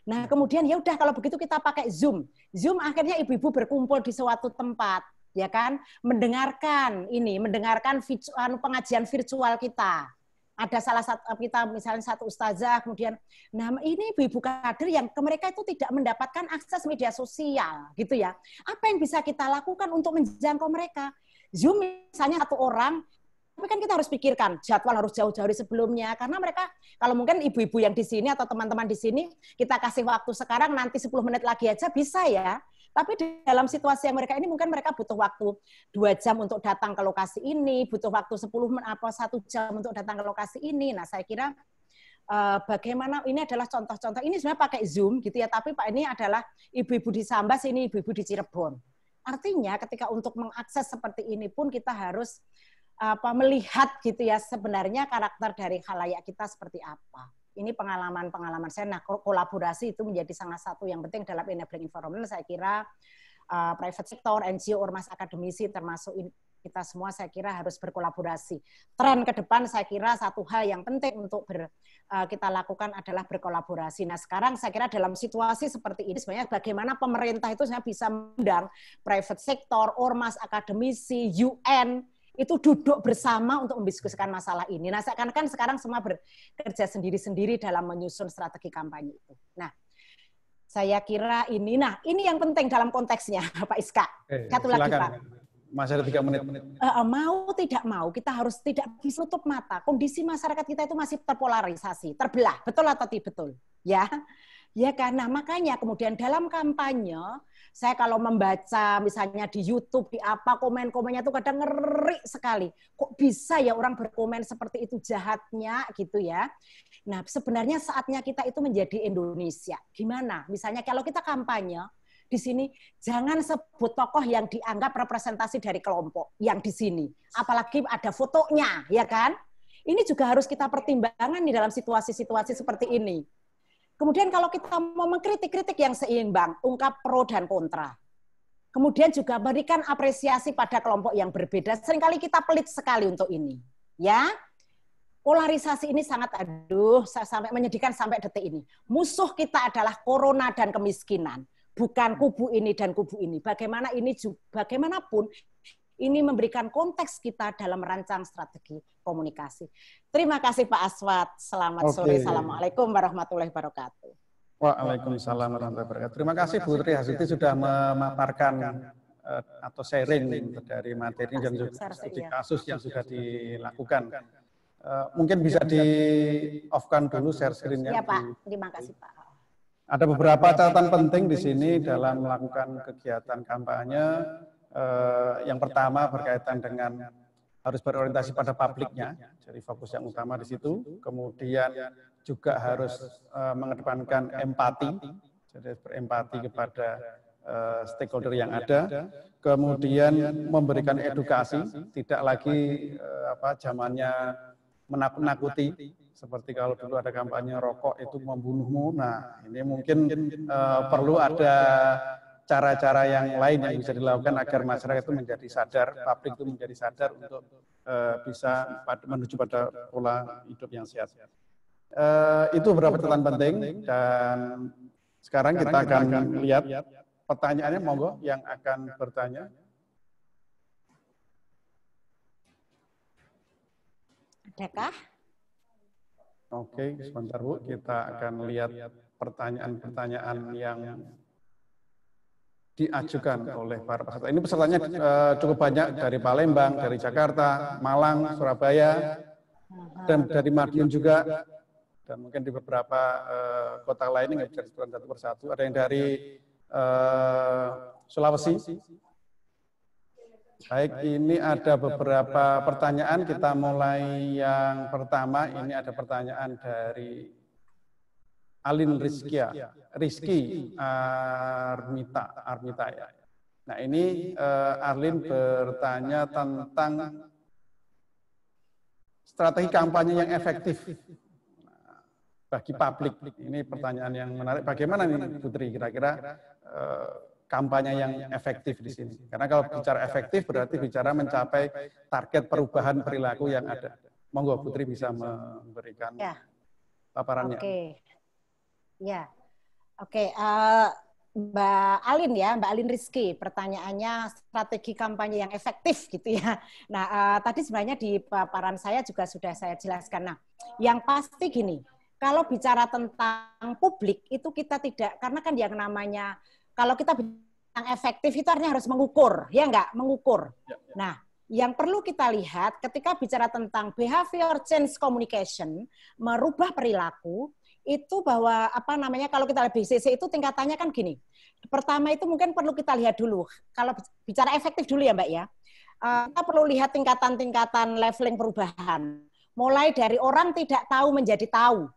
Nah, kemudian ya udah kalau begitu kita pakai Zoom. Zoom akhirnya ibu-ibu berkumpul di suatu tempat, ya kan? Mendengarkan pengajian virtual kita. Ada salah satu kita misalnya satu ustazah, kemudian nah ini ibu-ibu kader yang mereka itu tidak mendapatkan akses media sosial, gitu ya. Apa yang bisa kita lakukan untuk menjangkau mereka? Zoom misalnya satu orang, tapi kan kita harus pikirkan jadwal harus jauh-jauh sebelumnya karena mereka kalau mungkin ibu-ibu yang di sini atau teman-teman di sini kita kasih waktu sekarang nanti 10 menit lagi aja bisa ya. Tapi dalam situasi yang mereka ini mungkin mereka butuh waktu 2 jam untuk datang ke lokasi ini, butuh waktu 1 jam untuk datang ke lokasi ini. Nah, saya kira bagaimana ini adalah contoh-contoh. Ini sebenarnya pakai Zoom gitu ya, tapi Pak ini adalah ibu-ibu di Sambas, ini ibu-ibu di Cirebon. Artinya ketika untuk mengakses seperti ini pun kita harus melihat gitu ya sebenarnya karakter dari khalayak kita seperti apa. Ini pengalaman-pengalaman saya. Nah, kolaborasi itu menjadi salah satu yang penting dalam enabling environment. Saya kira private sector, NGO, ormas akademisi termasuk kita semua saya kira harus berkolaborasi. Tren ke depan saya kira satu hal yang penting untuk kita lakukan adalah berkolaborasi. Nah, sekarang saya kira dalam situasi seperti ini sebenarnya bagaimana pemerintah itu sebenarnya bisa mengundang private sector, ormas akademisi, UN itu duduk bersama untuk mendiskusikan masalah ini. Nah, seakan-akan sekarang semua bekerja sendiri-sendiri dalam menyusun strategi kampanye itu. Nah, saya kira ini yang penting dalam konteksnya, Pak Iska. Satu lagi, Pak.
Masih ada 3 menit.
Mau tidak mau, kita harus tidak bisa tutup mata. Kondisi masyarakat kita itu masih terpolarisasi, terbelah. Betul atau tidak betul? Ya. Ya karena makanya kemudian dalam kampanye, saya kalau membaca misalnya di YouTube, di apa, komen-komennya itu kadang ngeri sekali. Kok bisa ya orang berkomen seperti itu jahatnya gitu ya. Nah sebenarnya saatnya kita itu menjadi Indonesia. Gimana? Misalnya kalau kita kampanye, di sini jangan sebut tokoh yang dianggap representasi dari kelompok yang di sini. Apalagi ada fotonya, ya kan? Ini juga harus kita pertimbangkan nih dalam situasi-situasi seperti ini. Kemudian kalau kita mau mengkritik yang seimbang, ungkap pro dan kontra. Kemudian juga berikan apresiasi pada kelompok yang berbeda. Seringkali kita pelit sekali untuk ini. Ya, polarisasi ini sangat sampai menyedihkan sampai detik ini. Musuh kita adalah corona dan kemiskinan, bukan kubu ini dan kubu ini. Bagaimanapun ini memberikan konteks kita dalam merancang strategi komunikasi. Terima kasih Pak Aswad. Selamat sore. Assalamualaikum warahmatullahi wabarakatuh.
Waalaikumsalam warahmatullahi wabarakatuh. Terima kasih Bu Tri Hasuti sudah memaparkan atau sharing dari materi dan juga studi kasus yang sudah dilakukan. Mungkin bisa di off-kan dulu share screen-nya.
Ya Pak, terima kasih Pak.
Ada beberapa catatan penting di sini dalam melakukan kegiatan kampanye. Yang pertama berkaitan dengan harus berorientasi pada publiknya, jadi fokus yang utama di situ. Kemudian juga harus mengedepankan empati, jadi berempati kepada stakeholder yang ada. Kemudian memberikan edukasi, tidak lagi zamannya menakut-nakuti. Seperti kalau dulu ada kampanye rokok itu membunuhmu. Nah, ini mungkin perlu ada cara-cara yang lain yang bisa dilakukan agar masyarakat itu menjadi sadar, publik itu menjadi sadar untuk bisa menuju pada pola hidup yang sehat. Itu beberapa catatan penting, dan sekarang kita akan lihat pertanyaannya, monggo yang akan bertanya.
Adakah?
Oke, sebentar Bu, kita akan lihat pertanyaan-pertanyaan yang diajukan oleh para peserta. Ini pesertanya cukup banyak, dari Palembang, dari Jakarta, Malang, Surabaya, dan dari Madiun juga, dan mungkin di beberapa kota lain, nggak bisa disebutkan satu persatu. Ada yang dari Sulawesi. Baik, ini ada beberapa pertanyaan. Kita mulai yang pertama. Ini ada pertanyaan dari Alin Rizky Armita ya. Nah, ini Arlin bertanya tentang strategi kampanye yang efektif bagi publik. Ini pertanyaan yang menarik. Bagaimana nih Putri kira-kira kampanye yang efektif di sini? Karena kalau bicara efektif berarti bicara mencapai target perubahan perilaku yang ada. Monggo Putri bisa memberikan paparannya.
Oke. Ya. Oke, Mbak Alin ya, Mbak Alin Rizky, pertanyaannya strategi kampanye yang efektif gitu ya. Nah, tadi sebenarnya di paparan saya juga sudah saya jelaskan. Nah, yang pasti gini, kalau bicara tentang publik itu kita tidak, karena kan yang namanya kalau kita bilang efektif itu artinya harus mengukur, ya enggak? Mengukur. Nah, yang perlu kita lihat ketika bicara tentang behavior change communication, merubah perilaku, itu bahwa kalau kita lihat BCC itu tingkatannya kan gini. Pertama itu mungkin perlu kita lihat dulu. Kalau bicara efektif dulu ya Mbak ya. Kita perlu lihat tingkatan-tingkatan leveling perubahan. Mulai dari orang tidak tahu menjadi tahu.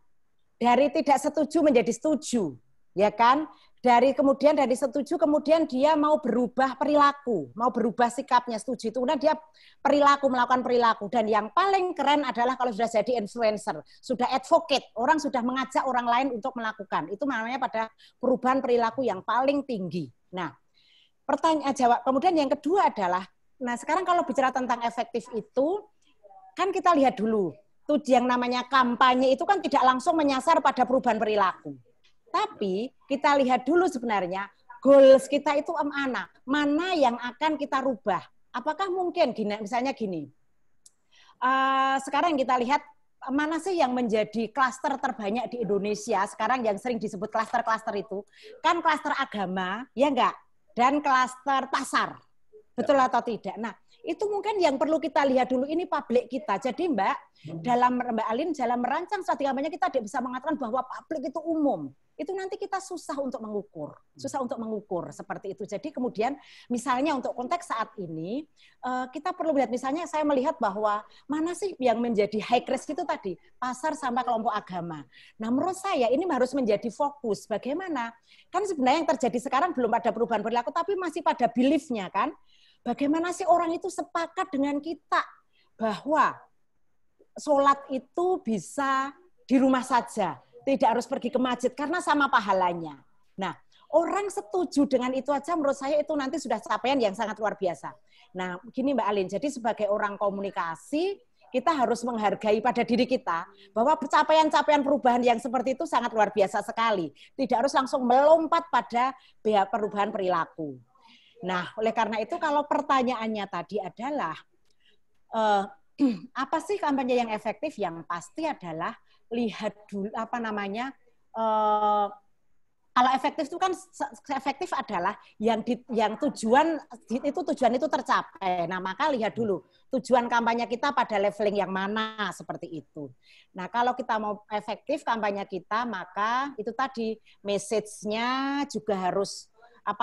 Dari tidak setuju menjadi setuju. Ya kan? Dari setuju, kemudian dia mau berubah perilaku, mau berubah sikapnya, setuju itu. Kemudian dia melakukan perilaku. Dan yang paling keren adalah kalau sudah jadi influencer, sudah advocate, orang sudah mengajak orang lain untuk melakukan. Itu namanya pada perubahan perilaku yang paling tinggi. Nah, pertanyaan jawab. Kemudian yang kedua adalah, nah sekarang kalau bicara tentang efektif itu, kan kita lihat dulu, tuh yang namanya kampanye itu kan tidak langsung menyasar pada perubahan perilaku. Tapi kita lihat dulu sebenarnya goals kita itu mana yang akan kita rubah. Apakah mungkin misalnya gini, sekarang kita lihat mana sih yang menjadi klaster terbanyak di Indonesia sekarang yang sering disebut klaster-klaster itu, kan klaster agama, ya enggak? Dan klaster pasar. Betul atau tidak? Nah, itu mungkin yang perlu kita lihat dulu, ini publik kita. Jadi Mbak Alin, dalam merancang strategi kampanye kita tidak bisa mengatakan bahwa publik itu umum. Itu nanti kita susah untuk mengukur seperti itu. Jadi kemudian misalnya untuk konteks saat ini, kita perlu lihat, misalnya saya melihat bahwa mana sih yang menjadi high risk itu tadi, pasar sampai kelompok agama. Nah menurut saya ini harus menjadi fokus, bagaimana? Kan sebenarnya yang terjadi sekarang belum ada perubahan perilaku, tapi masih pada belief-nya kan. Bagaimana sih orang itu sepakat dengan kita bahwa sholat itu bisa di rumah saja, tidak harus pergi ke masjid karena sama pahalanya. Nah, orang setuju dengan itu aja menurut saya itu nanti sudah capaian yang sangat luar biasa. Nah, gini Mbak Alin, jadi sebagai orang komunikasi, kita harus menghargai pada diri kita bahwa capaian-capaian perubahan yang seperti itu sangat luar biasa sekali. Tidak harus langsung melompat pada perubahan perilaku. Nah, oleh karena itu kalau pertanyaannya tadi adalah apa sih kampanye yang efektif? Yang pasti adalah lihat dulu kalau efektif itu kan efektif adalah yang tujuan itu tercapai. Nah, maka lihat dulu tujuan kampanye kita pada leveling yang mana seperti itu. Nah, kalau kita mau efektif kampanye kita, maka itu tadi message-nya juga harus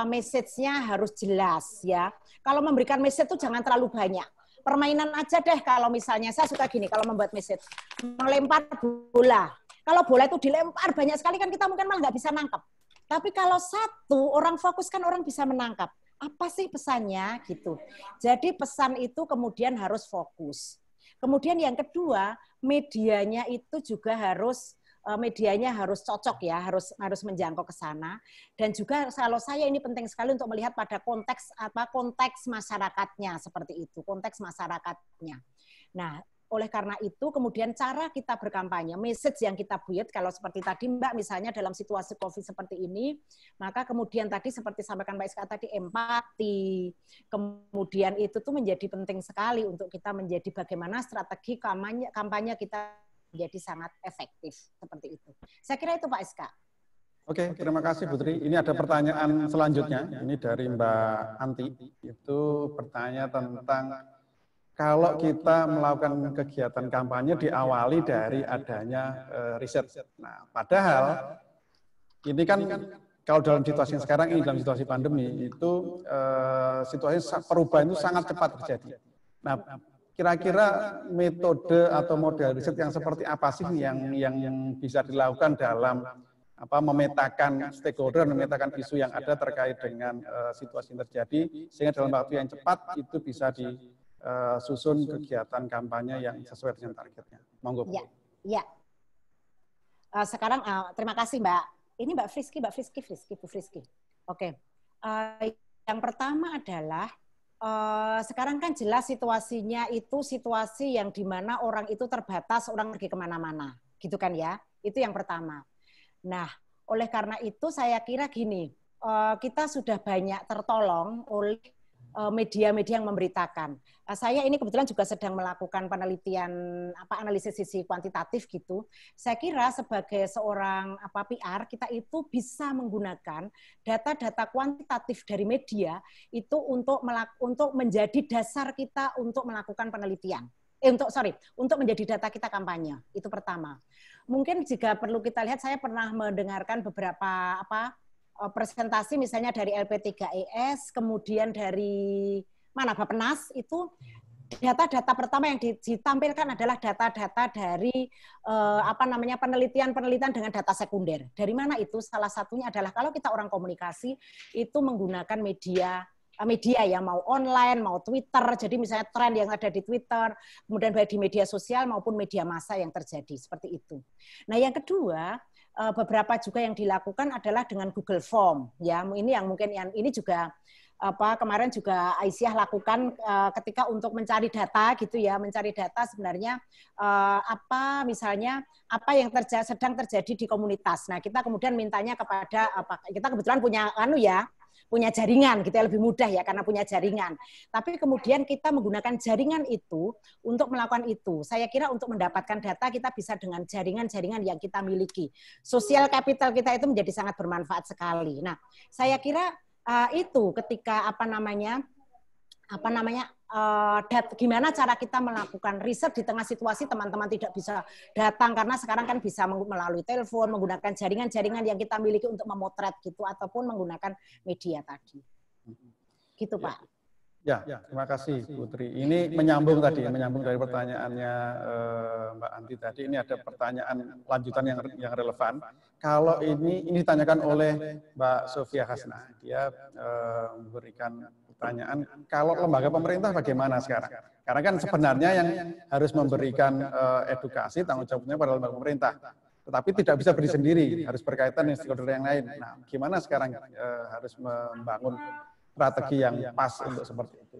message-nya harus jelas ya. Kalau memberikan message itu jangan terlalu banyak. Permainan aja deh kalau misalnya saya suka gini kalau membuat message, melempar bola. Kalau bola itu dilempar banyak sekali kan kita mungkin malah nggak bisa nangkep. Tapi kalau satu orang fokus kan orang bisa menangkap. Apa sih pesannya gitu. Jadi pesan itu kemudian harus fokus. Kemudian yang kedua, medianya itu juga harus cocok ya, harus menjangkau ke sana. Dan juga kalau saya ini penting sekali untuk melihat pada konteks masyarakatnya seperti itu, konteks masyarakatnya. Nah, oleh karena itu, kemudian cara kita berkampanye, message yang kita buat, kalau seperti tadi Mbak, misalnya dalam situasi COVID seperti ini, maka kemudian tadi seperti sampaikan Mbak Iska tadi, empati, kemudian itu tuh menjadi penting sekali untuk kita menjadi bagaimana strategi kampanye kita menjadi sangat efektif, seperti itu. Saya kira itu Pak Iska.
Oke, terima kasih Putri. Ini ada pertanyaan selanjutnya, ini dari Mbak Anti, itu bertanya tentang kalau kita melakukan kegiatan kampanye diawali dari adanya riset. Nah, padahal ini kan kalau dalam situasi yang sekarang ini, dalam situasi pandemi, itu situasi perubahan itu sangat cepat terjadi. Nah, kira-kira metode atau model riset yang seperti apa sih yang bisa dilakukan dalam memetakan stakeholder, memetakan isu yang ada terkait dengan situasi yang terjadi, sehingga dalam waktu yang cepat itu bisa susun kegiatan kampanye yang sesuai dengan targetnya. Monggo.
Ya. Sekarang terima kasih Mbak. Ini Mbak Friski. Oke. Yang pertama adalah sekarang kan jelas situasinya itu situasi yang dimana orang itu terbatas, orang pergi kemana-mana, gitu kan ya? Itu yang pertama. Nah, oleh karena itu saya kira gini, kita sudah banyak tertolong oleh media-media yang memberitakan. Saya ini kebetulan juga sedang melakukan penelitian analisis sisi kuantitatif gitu. Saya kira sebagai seorang PR kita itu bisa menggunakan data-data kuantitatif dari media itu untuk menjadi dasar kita untuk melakukan penelitian. Untuk menjadi data kita kampanye. Itu pertama. Mungkin jika perlu kita lihat, saya pernah mendengarkan beberapa presentasi misalnya dari LP3ES, kemudian dari Bappenas, itu data-data pertama yang ditampilkan adalah data-data dari penelitian dengan data sekunder. Dari mana itu? Salah satunya adalah kalau kita orang komunikasi itu menggunakan media yang mau online, mau Twitter, jadi misalnya tren yang ada di Twitter, kemudian baik di media sosial maupun media massa yang terjadi, seperti itu. Nah, yang kedua, beberapa juga yang dilakukan adalah dengan Google Form, ya. Ini yang mungkin ini juga kemarin juga Aisyah lakukan ketika untuk mencari data gitu ya, mencari data sebenarnya misalnya apa yang sedang terjadi di komunitas. Nah, kita kemudian mintanya kepada kita kebetulan punya jaringan gitu ya, lebih mudah ya karena punya jaringan. Tapi kemudian kita menggunakan jaringan itu untuk melakukan itu. Saya kira untuk mendapatkan data kita bisa dengan jaringan-jaringan yang kita miliki. Sosial capital kita itu menjadi sangat bermanfaat sekali. Nah, saya kira itu ketika gimana cara kita melakukan riset di tengah situasi teman-teman tidak bisa datang karena sekarang kan bisa melalui telepon, menggunakan jaringan-jaringan yang kita miliki untuk memotret gitu ataupun menggunakan media tadi. Gitu Pak.
Ya, terima kasih Putri. Ini menyambung dari pertanyaannya Mbak Anti tadi. Ini ada pertanyaan lanjutan yang relevan. Kalau ini ditanyakan oleh Mbak Sofia Hasna. Dia memberikan pertanyaan, kalau lembaga pemerintah bagaimana sekarang? Karena kan sebenarnya yang harus memberikan edukasi, tanggung jawabnya pada lembaga pemerintah. Tetapi tidak bisa berdiri sendiri, harus berkaitan dengan stakeholder yang lain. Nah, gimana sekarang harus membangun strategi yang pas untuk seperti itu?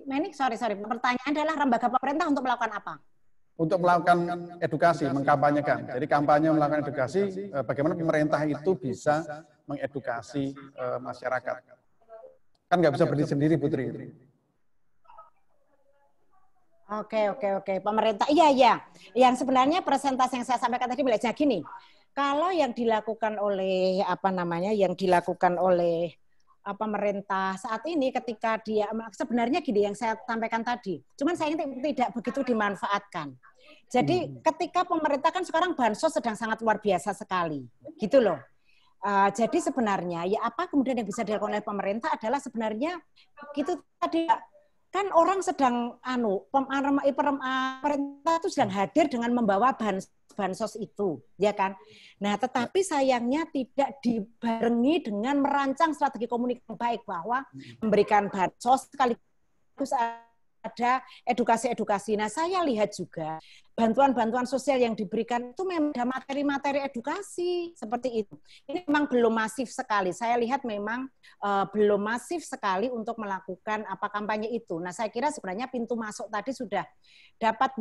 Menik, sorry. Pertanyaan adalah lembaga pemerintah untuk melakukan apa?
Untuk melakukan edukasi, mengkampanyekan. Jadi kampanye melakukan edukasi, bagaimana pemerintah itu bisa mengedukasi masyarakat. Kan nggak bisa berdiri sendiri, Putri.
Oke. Pemerintah, iya. Yang sebenarnya presentasi yang saya sampaikan tadi melihatnya gini. Kalau yang dilakukan oleh yang dilakukan oleh pemerintah saat ini ketika dia sebenarnya gini yang saya sampaikan tadi, cuman saya tidak begitu dimanfaatkan. Jadi ketika pemerintah kan sekarang bansos sedang sangat luar biasa sekali, gitu loh. Jadi sebenarnya ya apa kemudian yang bisa dilakukan oleh pemerintah adalah sebenarnya gitu tadi kan orang sedang pemerintah itu sedang hadir dengan membawa bansos itu, ya kan. Nah, tetapi sayangnya tidak dibarengi dengan merancang strategi komunikasi yang baik bahwa memberikan bansos sekaligus ada edukasi-edukasi. Nah, saya lihat juga bantuan-bantuan sosial yang diberikan itu memang ada materi-materi edukasi seperti itu. Ini memang belum masif sekali. Saya lihat memang belum masif sekali untuk melakukan kampanye itu. Nah, saya kira sebenarnya pintu masuk tadi sudah dapat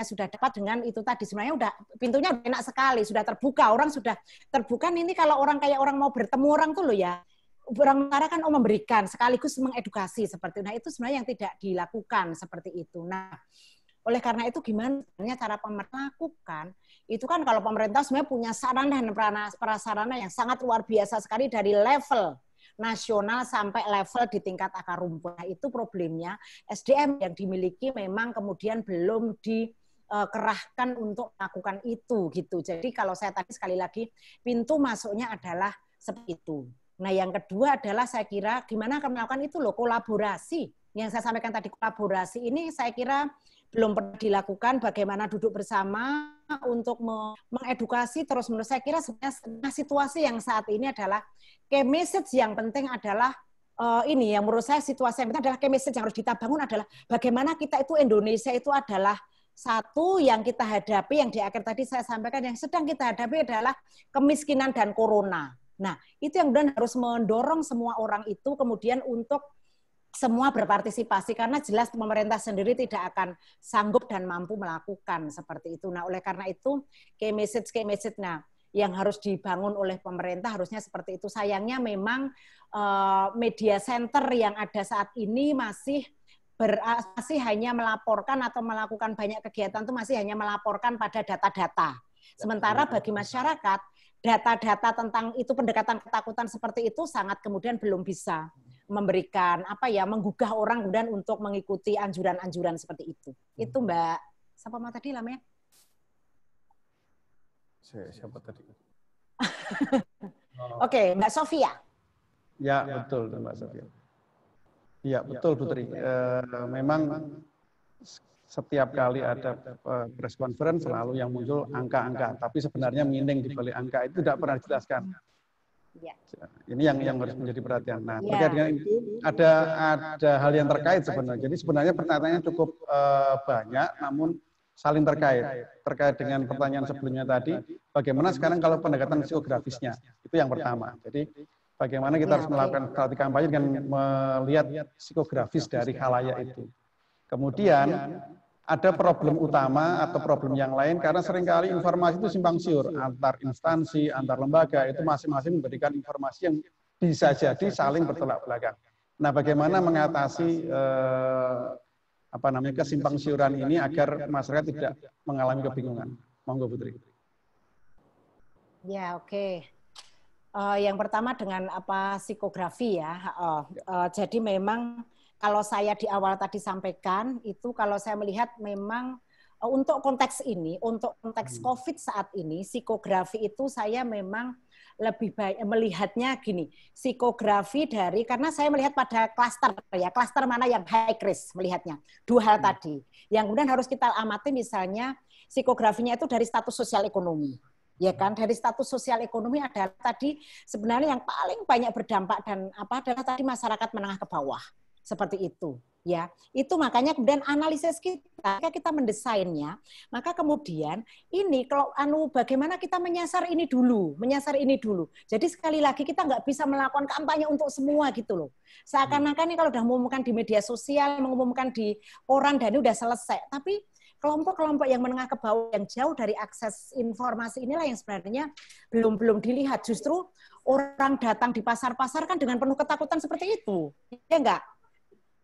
sudah dapat dengan itu tadi. Sebenarnya udah pintunya enak sekali, sudah terbuka. Orang sudah terbuka. Ini kalau orang kayak orang mau bertemu orang tuh loh ya. Orang utara kan memberikan sekaligus mengedukasi seperti itu. Nah, itu sebenarnya yang tidak dilakukan seperti itu. Nah, oleh karena itu gimana cara pemerintah lakukan? Itu kan kalau pemerintah sebenarnya punya sarana dan prasarana yang sangat luar biasa sekali dari level nasional sampai level di tingkat akar rumput. Nah, itu problemnya SDM yang dimiliki memang kemudian belum dikerahkan untuk melakukan itu gitu. Jadi kalau saya tadi sekali lagi pintu masuknya adalah seperti itu. Nah, yang kedua adalah saya kira gimana akan melakukan itu loh, kolaborasi. Yang saya sampaikan tadi, kolaborasi ini saya kira belum pernah dilakukan, bagaimana duduk bersama untuk mengedukasi terus-menerus. Saya kira sebenarnya situasi yang saat ini adalah key message yang penting adalah ini yang menurut saya situasi yang penting adalah key message yang harus kita bangun adalah bagaimana kita itu Indonesia itu adalah satu yang kita hadapi, yang di akhir tadi saya sampaikan, yang sedang kita hadapi adalah kemiskinan dan corona. Nah, itu yang kemudian harus mendorong semua orang itu kemudian untuk semua berpartisipasi, karena jelas pemerintah sendiri tidak akan sanggup dan mampu melakukan seperti itu. Nah, oleh karena itu, key message, nah, yang harus dibangun oleh pemerintah harusnya seperti itu. Sayangnya memang media center yang ada saat ini masih hanya melaporkan atau melakukan banyak kegiatan itu masih hanya melaporkan pada data-data. Sementara bagi masyarakat, data-data tentang itu pendekatan ketakutan seperti itu sangat kemudian belum bisa memberikan menggugah orang kemudian untuk mengikuti anjuran-anjuran seperti itu. Itu Mbak siapa mau tadi namanya?
Siapa tadi?
Oke, Mbak Sofia.
Ya, betul Mbak Sofia. Iya, betul Putri. Memang setiap kali ada press conference selalu yang muncul angka-angka, tapi sebenarnya meaning di balik angka itu tidak pernah dijelaskan. Ya. Ini yang harus menjadi perhatian. Nah, terkait dengan itu ada hal yang terkait sebenarnya. Jadi sebenarnya pertanyaannya cukup banyak, namun saling terkait dengan pertanyaan sebelumnya tadi. Bagaimana sekarang kalau pendekatan psikografisnya? Itu yang pertama. Jadi bagaimana kita harus melakukan strategi kampanye dengan melihat psikografis dari khalayak itu. Kemudian ada problem utama atau problem yang lain karena seringkali informasi itu simpang siur antar instansi, antar lembaga, itu masing-masing memberikan informasi yang bisa jadi saling bertolak belakang. Nah, bagaimana mengatasi kesimpang siuran ini agar masyarakat tidak mengalami kebingungan? Monggo Putri.
Ya, oke. Yang pertama dengan psikografi ya. Jadi memang kalau saya di awal tadi sampaikan, itu kalau saya melihat memang untuk konteks ini, untuk konteks COVID saat ini, psikografi itu saya memang lebih baik melihatnya gini, psikografi karena saya melihat pada klaster mana yang high risk melihatnya. Dua hal tadi. Yang kemudian harus kita amati misalnya psikografinya itu dari status sosial ekonomi. Ya kan, dari status sosial ekonomi adalah tadi sebenarnya yang paling banyak berdampak dan adalah tadi masyarakat menengah ke bawah. Seperti itu, ya. Itu makanya kemudian analisis kita mendesainnya, maka kemudian ini kalau bagaimana kita menyasar ini dulu. Jadi sekali lagi kita nggak bisa melakukan kampanye untuk semua gitu loh. Seakan-akan ini kalau udah mengumumkan di media sosial, mengumumkan di koran dan ini udah selesai. Tapi kelompok-kelompok yang menengah ke bawah yang jauh dari akses informasi inilah yang sebenarnya belum dilihat. Justru orang datang di pasar-pasar kan dengan penuh ketakutan seperti itu, ya enggak?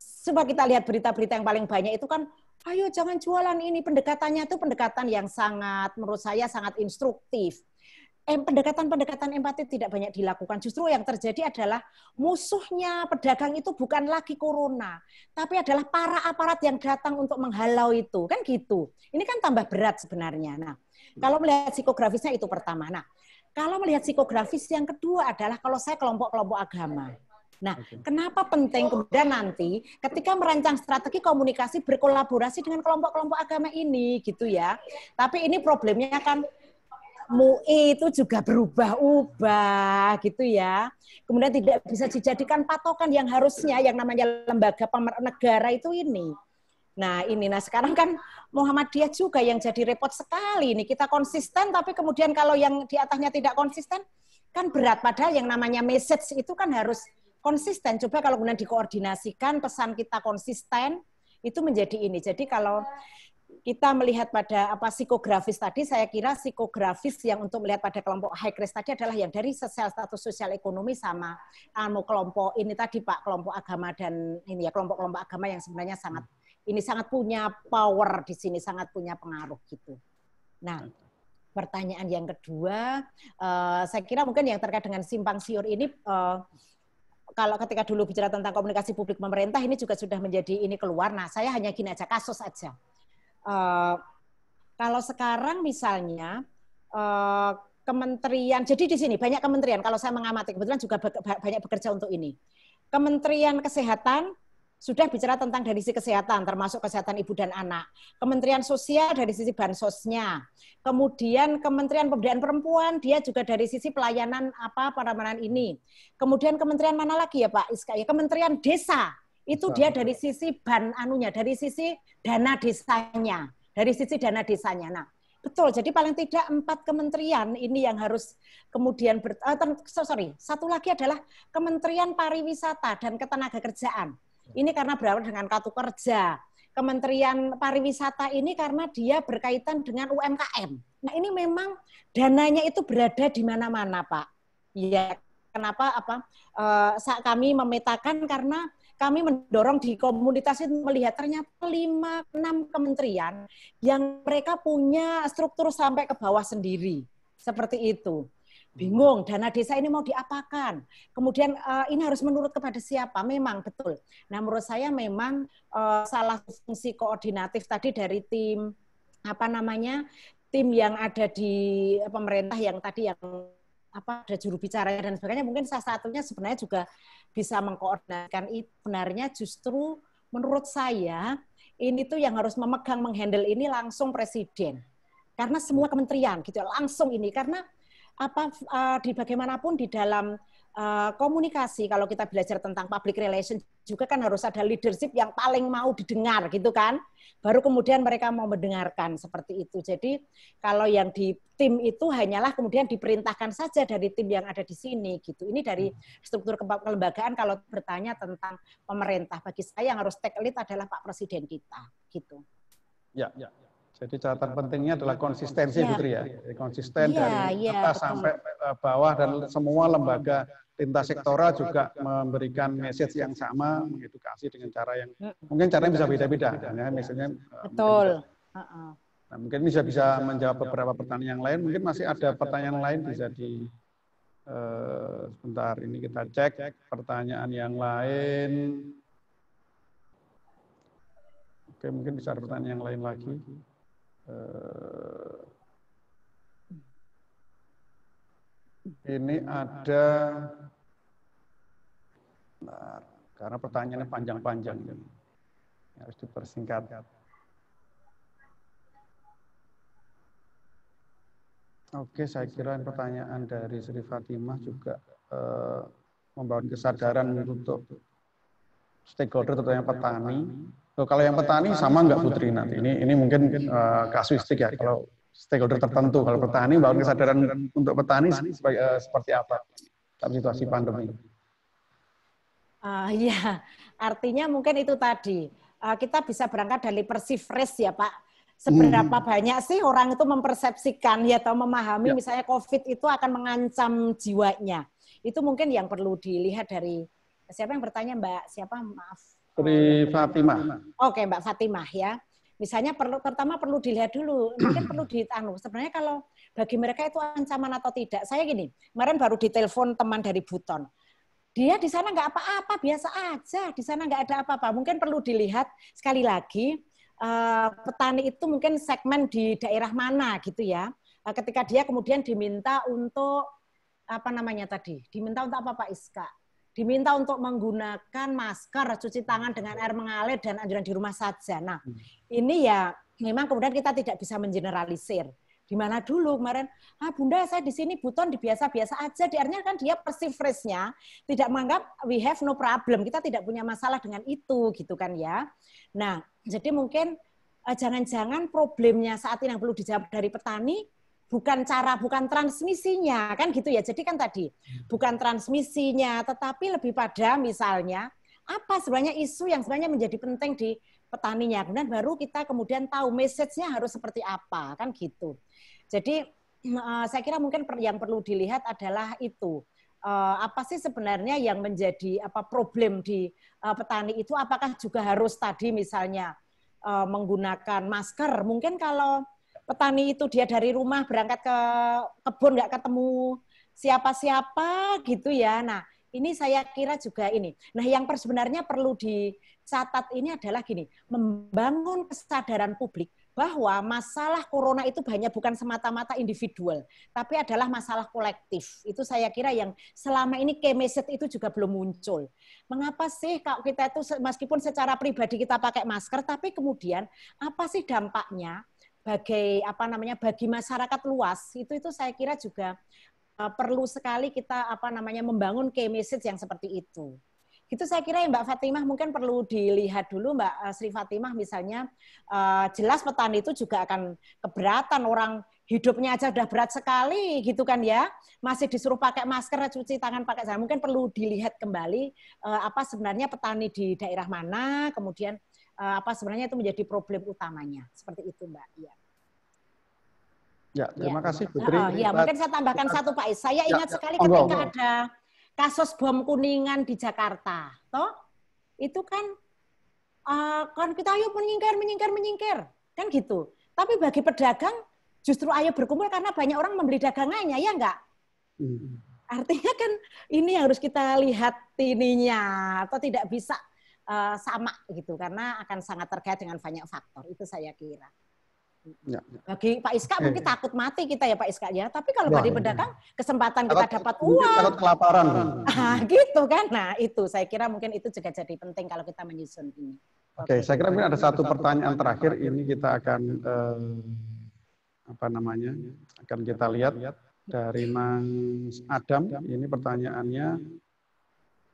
Coba kita lihat berita-berita yang paling banyak itu kan, ayo jangan jualan ini, pendekatannya itu pendekatan yang sangat, menurut saya sangat instruktif. pendekatan-pendekatan empati tidak banyak dilakukan. Justru yang terjadi adalah musuhnya pedagang itu bukan lagi corona, tapi adalah para aparat yang datang untuk menghalau itu. Kan gitu. Ini kan tambah berat sebenarnya. Nah, kalau melihat psikografisnya itu pertama. Nah, kalau melihat psikografis yang kedua adalah kalau saya kelompok-kelompok agama. Nah, kenapa penting kemudian nanti ketika merancang strategi komunikasi berkolaborasi dengan kelompok-kelompok agama ini gitu ya. Tapi ini problemnya kan MUI itu juga berubah-ubah gitu ya. Kemudian tidak bisa dijadikan patokan yang harusnya yang namanya lembaga negara itu ini. Nah sekarang kan Muhammadiyah juga yang jadi repot sekali. Ini kita konsisten tapi kemudian kalau yang di atasnya tidak konsisten kan berat. Padahal yang namanya message itu kan harus konsisten. Coba kalau kemudian dikoordinasikan pesan kita konsisten itu menjadi ini. Jadi kalau kita melihat pada psikografis tadi, saya kira psikografis yang untuk melihat pada kelompok high risk tadi adalah yang dari status sosial ekonomi sama kelompok ini tadi Pak, kelompok agama dan ini ya kelompok-kelompok agama yang sebenarnya sangat punya power di sini, sangat punya pengaruh gitu. Nah, pertanyaan yang kedua, saya kira mungkin yang terkait dengan simpang siur ini, kalau ketika dulu bicara tentang komunikasi publik pemerintah ini juga sudah menjadi ini keluar. Nah, saya hanya gini aja, kasus aja. Kalau sekarang misalnya kementerian, jadi di sini banyak kementerian, kalau saya mengamati, kebetulan juga banyak bekerja untuk ini. Kementerian Kesehatan sudah bicara tentang dari sisi kesehatan, termasuk kesehatan ibu dan anak. Kementerian Sosial dari sisi bansosnya. Kemudian Kementerian Pemberdayaan Perempuan, dia juga dari sisi pelayanan penanganan ini. Kemudian kementerian mana lagi ya Pak Iska? Ya, Kementerian Desa. Itu dia dari sisi dari sisi dana desanya, Nah, betul. Jadi paling tidak 4 kementerian ini yang harus kemudian satu lagi adalah Kementerian Pariwisata dan Ketenagakerjaan. Ini karena berawal dengan kartu kerja. Kementerian Pariwisata ini karena dia berkaitan dengan UMKM. Nah, ini memang dananya itu berada di mana-mana, Pak. Ya, kenapa kami memetakan karena kami mendorong di komunitas itu melihat ternyata 5-6 kementerian yang mereka punya struktur sampai ke bawah sendiri. Seperti itu. Bingung, dana desa ini mau diapakan. Kemudian ini harus menurut kepada siapa? Memang betul. Nah, menurut saya memang salah fungsi koordinatif tadi dari tim tim yang ada di pemerintah yang tadi yang ada juru bicara dan sebagainya, mungkin salah satunya sebenarnya juga bisa mengkoordinasikan itu. Sebenarnya justru menurut saya ini tuh yang harus menghandle ini langsung presiden. Karena semua kementerian gitu langsung ini karena di bagaimanapun di dalam komunikasi kalau kita belajar tentang public relation juga kan harus ada leadership yang paling mau didengar gitu kan. Baru kemudian mereka mau mendengarkan seperti itu. Jadi kalau yang di tim itu hanyalah kemudian diperintahkan saja dari tim yang ada di sini gitu. Ini dari struktur kelembagaan kalau bertanya tentang pemerintah. Bagi saya yang harus take lead adalah Pak Presiden kita gitu.
Ya. Jadi catatan pentingnya adalah konsistensi, Putri ya. Konsisten dari atas sampai bawah dan semua lembaga lintas sektoral juga memberikan message yang sama, mengedukasi dengan cara yang mungkin caranya bisa beda-beda.
Betul.
Nah, mungkin bisa menjawab beberapa pertanyaan yang lain. Mungkin masih ada pertanyaan lain bisa sebentar ini kita cek pertanyaan yang lain. Oke, mungkin bisa ada pertanyaan yang lain lagi. Ini ada, karena pertanyaannya panjang-panjang, harus dipersingkat. Oke, saya kira pertanyaan dari Sri Fatimah juga membawa kesadaran untuk stakeholder, terutama petani. Kalau yang petani sama nggak Putri nanti? Ini mungkin kasuistik ya. Kalau stakeholder tertentu, kalau petani membangun kesadaran untuk petani seperti apa dalam situasi pandemi?
Ya, artinya mungkin itu tadi kita bisa berangkat dari perceived risk ya Pak. Seberapa banyak sih orang itu mempersepsikan ya atau memahami misalnya COVID itu akan mengancam jiwanya. Itu mungkin yang perlu dilihat dari siapa yang bertanya Mbak? Siapa? Maaf.
Sri Fatimah.
Oke, Mbak Fatimah ya. Misalnya pertama perlu dilihat dulu, mungkin perlu sebenarnya kalau bagi mereka itu ancaman atau tidak. Saya gini, kemarin baru ditelepon teman dari Buton. Dia di sana nggak apa-apa, biasa aja. Di sana nggak ada apa-apa. Mungkin perlu dilihat sekali lagi, petani itu mungkin segmen di daerah mana gitu ya. Ketika dia kemudian diminta untuk, apa namanya tadi? Diminta untuk apa Pak Iska? Diminta untuk menggunakan masker, cuci tangan dengan air mengalir, dan anjuran di rumah saja. Nah, ini ya memang kemudian kita tidak bisa mengeneralisir. Di mana dulu kemarin, Bunda saya di sini Buton di biasa-biasa aja, artinya kan dia persifrase-nya tidak menganggap we have no problem, kita tidak punya masalah dengan itu gitu kan ya. Nah, jadi mungkin jangan-jangan problemnya saat ini yang perlu dijawab dari petani bukan transmisinya kan gitu ya. Jadi kan tadi bukan transmisinya, tetapi lebih pada misalnya apa sebenarnya isu yang sebenarnya menjadi penting di petaninya. Kemudian baru kita kemudian tahu message-nya harus seperti apa kan gitu. Jadi saya kira mungkin yang perlu dilihat adalah itu. Apa sih sebenarnya yang menjadi problem di petani itu, apakah juga harus tadi misalnya menggunakan masker. Mungkin kalau petani itu dia dari rumah berangkat ke kebun nggak ketemu siapa-siapa gitu ya. Nah, ini saya kira juga ini. Nah, yang sebenarnya perlu dicatat ini adalah gini, membangun kesadaran publik bahwa masalah corona itu bukan semata-mata individual, tapi adalah masalah kolektif. Itu saya kira yang selama ini key message itu juga belum muncul. Mengapa sih kalau kita itu meskipun secara pribadi kita pakai masker, tapi kemudian apa sih dampaknya bagi masyarakat luas? Itu saya kira juga perlu sekali kita membangun key message yang seperti itu. Itu saya kira Mbak Fatimah mungkin perlu dilihat dulu Mbak Sri Fatimah misalnya, jelas petani itu juga akan keberatan, orang hidupnya aja udah berat sekali gitu kan ya, masih disuruh pakai masker, cuci tangan pakai sabun. Mungkin perlu dilihat kembali apa sebenarnya petani di daerah mana, kemudian apa sebenarnya itu menjadi problem utamanya. Seperti itu Mbak. Ya.
Ya, terima kasih Putri.
Mungkin saya tambahkan satu Pak Is. Saya ingat sekali ketika ada kasus bom Kuningan di Jakarta, toh itu kan kita ayo menyingkir, kan gitu. Tapi bagi pedagang justru ayo berkumpul karena banyak orang membeli dagangannya, ya enggak? Artinya kan ini harus kita lihat ininya, atau tidak bisa sama gitu, karena akan sangat terkait dengan banyak faktor. Itu saya kira. Ya. Bagi Pak Iska mungkin takut mati kita ya Pak Iska ya, tapi kalau bagi pedagang kesempatan kita dapat uang,
takut kelaparan,
gitu kan. Nah itu saya kira mungkin itu juga jadi penting kalau kita menyusun ini.
Oke, saya kira mungkin ada satu pertanyaan terakhir ini kita akan akan kita lihat dari Mas Adam. Ini pertanyaannya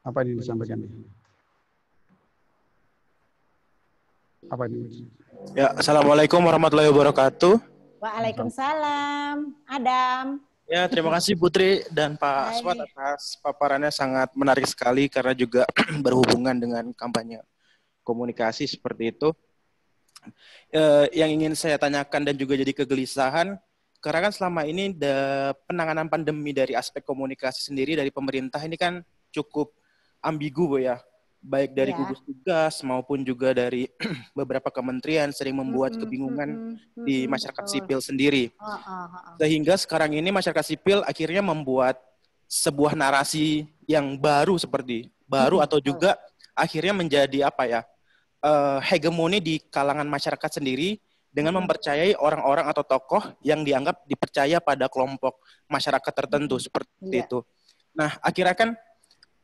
apa ini disampaikan? Apa ini?
Ya, Assalamualaikum warahmatullahi wabarakatuh.
Waalaikumsalam, Adam.
Ya, terima kasih Putri dan Pak Aswad atas paparannya, sangat menarik sekali karena juga berhubungan dengan kampanye komunikasi seperti itu. Yang ingin saya tanyakan dan juga jadi kegelisahan, karena kan selama ini penanganan pandemi dari aspek komunikasi sendiri dari pemerintah ini kan cukup ambigu Bu ya. Baik dari gugus tugas maupun juga dari beberapa kementerian sering membuat kebingungan di masyarakat sipil sendiri. Sehingga sekarang ini masyarakat sipil akhirnya membuat sebuah narasi yang baru atau juga akhirnya menjadi hegemoni di kalangan masyarakat sendiri dengan mempercayai orang-orang atau tokoh yang dianggap dipercaya pada kelompok masyarakat tertentu seperti itu. Nah, akhirnya kan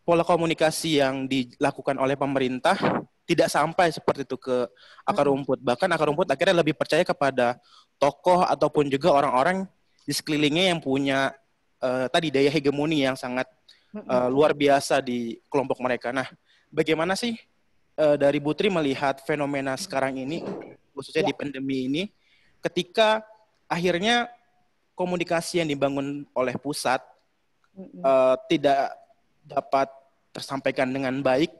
pola komunikasi yang dilakukan oleh pemerintah tidak sampai seperti itu ke akar rumput. Bahkan akar rumput akhirnya lebih percaya kepada tokoh ataupun juga orang-orang di sekelilingnya yang punya daya hegemoni yang sangat luar biasa di kelompok mereka. Nah, bagaimana sih dari Putri melihat fenomena sekarang ini, khususnya di pandemi ini, ketika akhirnya komunikasi yang dibangun oleh pusat tidak dapat tersampaikan dengan baik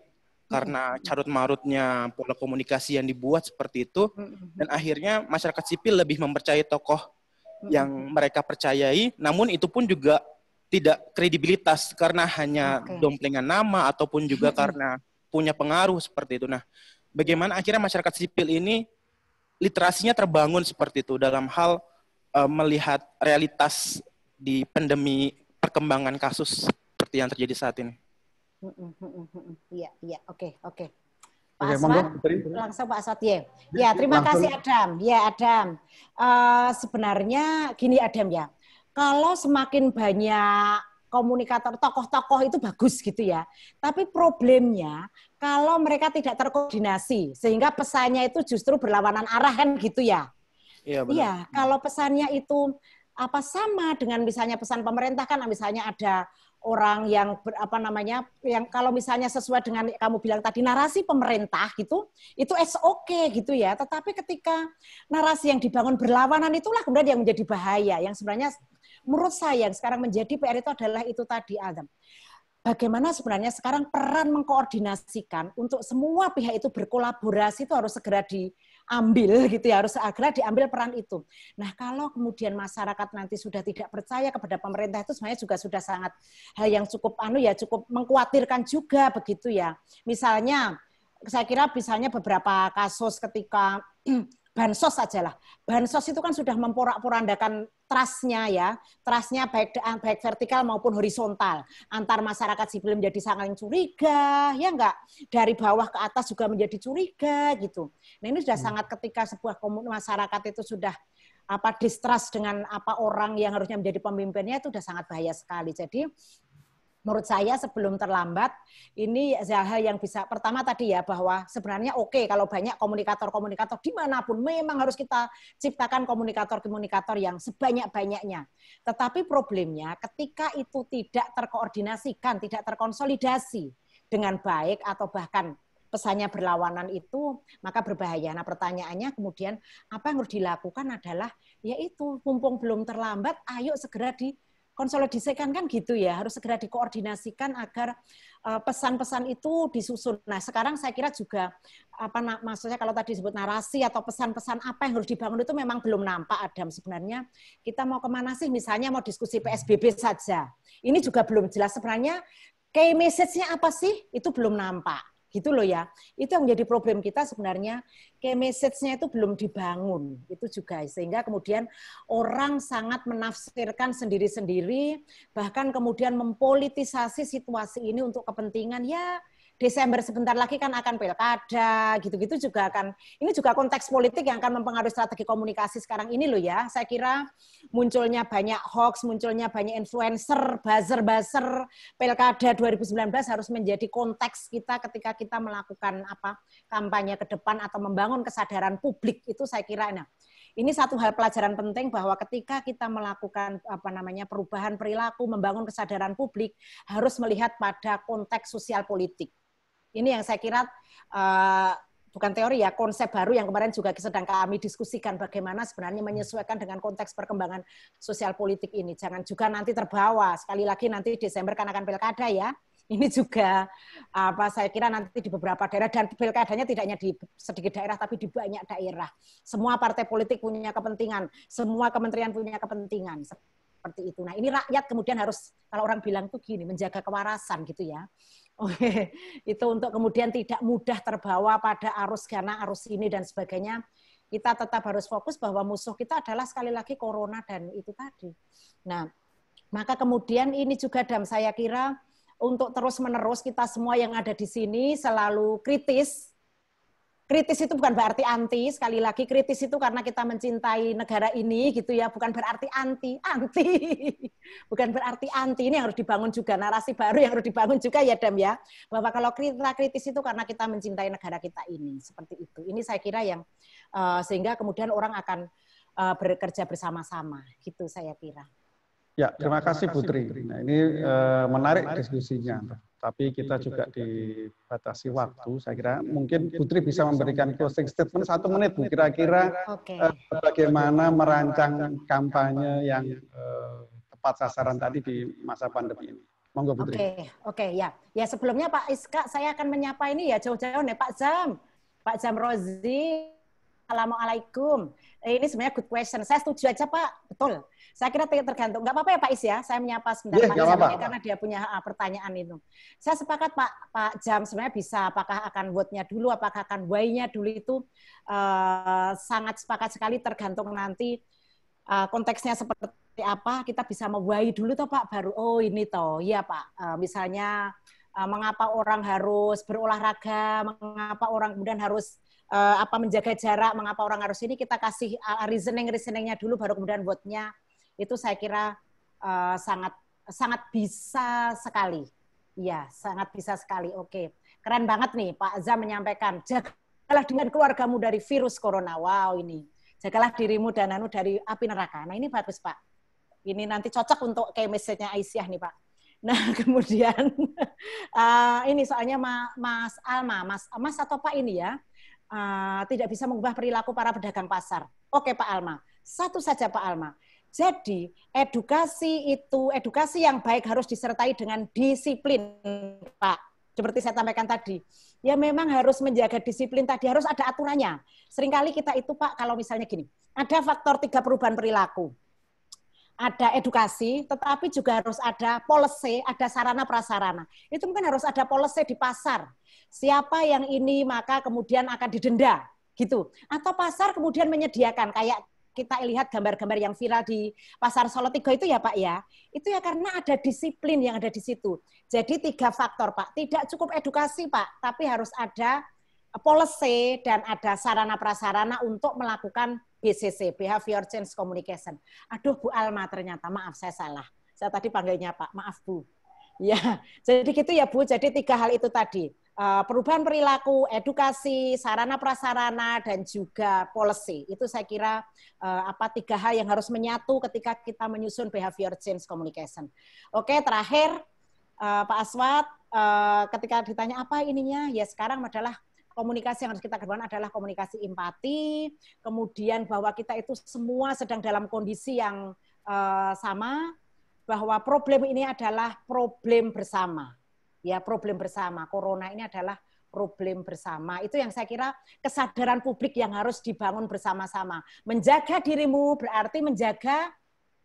karena carut-marutnya pola komunikasi yang dibuat seperti itu, dan akhirnya masyarakat sipil lebih mempercayai tokoh yang mereka percayai, namun itu pun juga tidak kredibilitas karena hanya domplengan nama ataupun juga karena punya pengaruh seperti itu. Nah, bagaimana akhirnya masyarakat sipil ini literasinya terbangun seperti itu dalam hal melihat realitas di pandemi perkembangan kasus seperti yang terjadi saat ini.
Iya, oke. Pak
Oke,
Aswad,
monggo, Putri.
langsung Pak Aswad ya. Ya, terima kasih Adam. Ya, Adam. Sebenarnya gini Adam ya, kalau semakin banyak komunikator, tokoh-tokoh itu bagus gitu ya. Tapi problemnya kalau mereka tidak terkoordinasi, sehingga pesannya itu justru berlawanan arah kan gitu ya.
Iya, benar.
Iya, kalau pesannya itu sama dengan misalnya pesan pemerintah kan, misalnya ada orang yang yang kalau misalnya sesuai dengan kamu bilang tadi narasi pemerintah gitu, itu oke gitu ya. Tetapi ketika narasi yang dibangun berlawanan itulah kemudian yang menjadi bahaya. Yang sebenarnya menurut saya yang sekarang menjadi PR itu adalah itu tadi, Adam. Bagaimana sebenarnya sekarang peran mengkoordinasikan untuk semua pihak itu berkolaborasi itu harus segera diambil gitu ya, harus segera diambil peran itu. Nah, kalau kemudian masyarakat nanti sudah tidak percaya kepada pemerintah itu sebenarnya juga sudah sangat hal yang cukup cukup mengkhawatirkan juga begitu ya. Misalnya saya kira misalnya beberapa kasus ketika Bansos sajalah. Bansos itu kan sudah memporak-porandakan trust-nya ya. Trust-nya baik vertikal maupun horizontal. Antar masyarakat sipil menjadi saling curiga, ya enggak? Dari bawah ke atas juga menjadi curiga gitu. Nah, ini sudah sangat ketika sebuah masyarakat itu sudah distrust dengan orang yang harusnya menjadi pemimpinnya itu sudah sangat bahaya sekali. Jadi menurut saya sebelum terlambat, ini hal yang bisa, pertama tadi ya, bahwa sebenarnya oke kalau banyak komunikator-komunikator dimanapun, memang harus kita ciptakan komunikator-komunikator yang sebanyak-banyaknya. Tetapi problemnya ketika itu tidak terkoordinasikan, tidak terkonsolidasi dengan baik, atau bahkan pesannya berlawanan itu, maka berbahaya. Nah pertanyaannya kemudian, apa yang harus dilakukan adalah, yaitu mumpung belum terlambat, ayo segera konsolidasikan kan gitu ya, harus segera dikoordinasikan agar pesan-pesan itu disusun. Nah sekarang saya kira juga maksudnya kalau tadi disebut narasi atau pesan-pesan apa yang harus dibangun itu memang belum nampak, Adam. Sebenarnya kita mau kemana sih, misalnya mau diskusi PSBB saja, ini juga belum jelas sebenarnya key message-nya apa sih, itu belum nampak. Gitu loh ya, itu yang menjadi problem kita sebenarnya, key message-nya itu belum dibangun, itu juga, sehingga kemudian orang sangat menafsirkan sendiri-sendiri, bahkan kemudian mempolitisasi situasi ini untuk kepentingan, ya Desember sebentar lagi kan akan pilkada, gitu-gitu juga akan, ini juga konteks politik yang akan mempengaruhi strategi komunikasi sekarang ini loh ya. Saya kira munculnya banyak hoax, munculnya banyak influencer, buzzer pilkada 2019 harus menjadi konteks kita ketika kita melakukan kampanye ke depan atau membangun kesadaran publik, itu saya kira. Nah, ini satu hal pelajaran penting bahwa ketika kita melakukan perubahan perilaku, membangun kesadaran publik, harus melihat pada konteks sosial politik. Ini yang saya kira bukan teori ya, konsep baru yang kemarin juga sedang kami diskusikan, bagaimana sebenarnya menyesuaikan dengan konteks perkembangan sosial politik ini. Jangan juga nanti terbawa, sekali lagi nanti Desember kan akan pilkada ya. Ini juga saya kira nanti di beberapa daerah, dan pilkadanya tidak hanya di sedikit daerah tapi di banyak daerah. Semua partai politik punya kepentingan, semua kementerian punya kepentingan. Seperti itu. Nah, ini rakyat kemudian harus, kalau orang bilang tuh gini, menjaga kewarasan gitu ya. Oke, itu untuk kemudian tidak mudah terbawa pada arus sana, arus ini dan sebagainya. Kita tetap harus fokus bahwa musuh kita adalah sekali lagi corona dan itu tadi. Nah, maka kemudian ini juga saya kira untuk terus-menerus kita semua yang ada di sini selalu kritis. Kritis itu bukan berarti anti, sekali lagi kritis itu karena kita mencintai negara ini gitu ya, bukan berarti anti. Bukan berarti anti, ini yang harus dibangun juga, narasi baru yang harus dibangun juga ya Dam ya, bahwa kalau kita kritis itu karena kita mencintai negara kita ini, seperti itu. Ini saya kira yang sehingga kemudian orang akan bekerja bersama-sama, gitu saya kira.
Ya, terima kasih Putri. Nah, ini menarik diskusinya, tapi kita juga dibatasi waktu. Saya kira mungkin Putri bisa memberikan closing statement 1 menit, Bu. Kira-kira bagaimana merancang kampanye yang tepat sasaran tadi di masa pandemi ini. Monggo Putri.
Oke, ya. Ya sebelumnya Pak Iska, saya akan menyapa ini ya jauh-jauh nih Pak Jam Rozi. Assalamualaikum. Ini sebenarnya good question. Saya setuju aja Pak, betul. Saya kira tergantung. Nggak apa-apa ya Pak Is ya, saya menyapa sebentar Pak Is karena dia punya pertanyaan itu. Saya sepakat Pak Jam, sebenarnya bisa, apakah akan vote-nya dulu, apakah akan why-nya dulu itu sangat sepakat sekali, tergantung nanti konteksnya seperti apa, kita bisa membuahi dulu toh Pak, baru oh ini toh, iya Pak. Misalnya mengapa orang harus berolahraga, mengapa orang kemudian harus menjaga jarak, mengapa orang harus ini, kita kasih reasoningnya dulu, baru kemudian buatnya. Itu saya kira sangat bisa sekali. Iya, sangat bisa sekali. Oke, keren banget nih Pak Azam menyampaikan, jagalah dengan keluargamu dari virus corona. Wow, ini. Jagalah dirimu dan dari api neraka. Nah, ini bagus, Pak. Ini nanti cocok untuk kayak message-nya Aisyah nih, Pak. Nah, kemudian ini soalnya Mas Alma, Mas atau Pak ini ya, tidak bisa mengubah perilaku para pedagang pasar. Oke, Pak Alma. Satu saja, Pak Alma. Jadi, edukasi yang baik harus disertai dengan disiplin, Pak. Seperti saya sampaikan tadi. Ya memang harus menjaga disiplin tadi, harus ada aturannya. Seringkali kita itu Pak, kalau misalnya gini, ada faktor 3 perubahan perilaku. Ada edukasi, tetapi juga harus ada policy, ada sarana prasarana. Itu mungkin harus ada policy di pasar. Siapa yang ini maka kemudian akan didenda, gitu. Atau pasar kemudian menyediakan, kayak kita lihat gambar-gambar yang viral di Pasar Solo 3 itu ya Pak ya, itu ya karena ada disiplin yang ada di situ. Jadi 3 faktor Pak, tidak cukup edukasi Pak, tapi harus ada policy dan ada sarana prasarana untuk melakukan BCC, Behavior Change Communication. Aduh Bu Alma ternyata, maaf saya salah. Saya tadi panggilnya Pak, maaf Bu. Ya, jadi gitu ya Bu, jadi 3 hal itu tadi. Perubahan perilaku, edukasi, sarana prasarana, dan juga policy. Itu saya kira 3 hal yang harus menyatu ketika kita menyusun behavior change communication. Oke, terakhir Pak Aswad, ketika ditanya apa ininya, ya sekarang adalah komunikasi yang harus kita kerjakan adalah komunikasi empati, kemudian bahwa kita itu semua sedang dalam kondisi yang sama, bahwa problem ini adalah problem bersama. Ya, problem bersama. Corona ini adalah problem bersama. Itu yang saya kira kesadaran publik yang harus dibangun bersama-sama. Menjaga dirimu berarti menjaga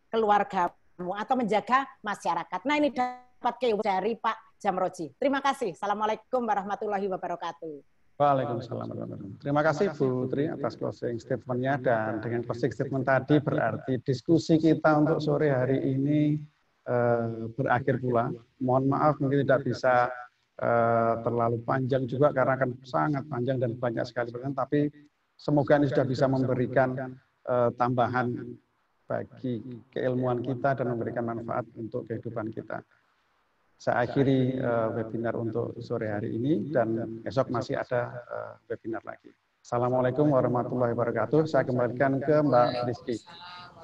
keluargamu atau menjaga masyarakat. Nah, ini dapat dari Pak Jamroji. Terima kasih. Assalamualaikum warahmatullahi wabarakatuh.
Waalaikumsalam warahmatullahi wabarakatuh. Terima kasih Bu Tri atas closing statement-nya, dan dengan closing statement tadi berarti diskusi kita untuk sore hari ini berakhir pula. Mohon maaf mungkin tidak bisa terlalu panjang juga karena akan sangat panjang dan banyak sekali pertanyaan, tapi semoga ini sudah bisa memberikan tambahan bagi keilmuan kita dan memberikan manfaat untuk kehidupan kita. Saya akhiri webinar untuk sore hari ini dan esok masih ada webinar lagi. Assalamualaikum warahmatullahi wabarakatuh. Saya kembalikan ke Mbak Rizky.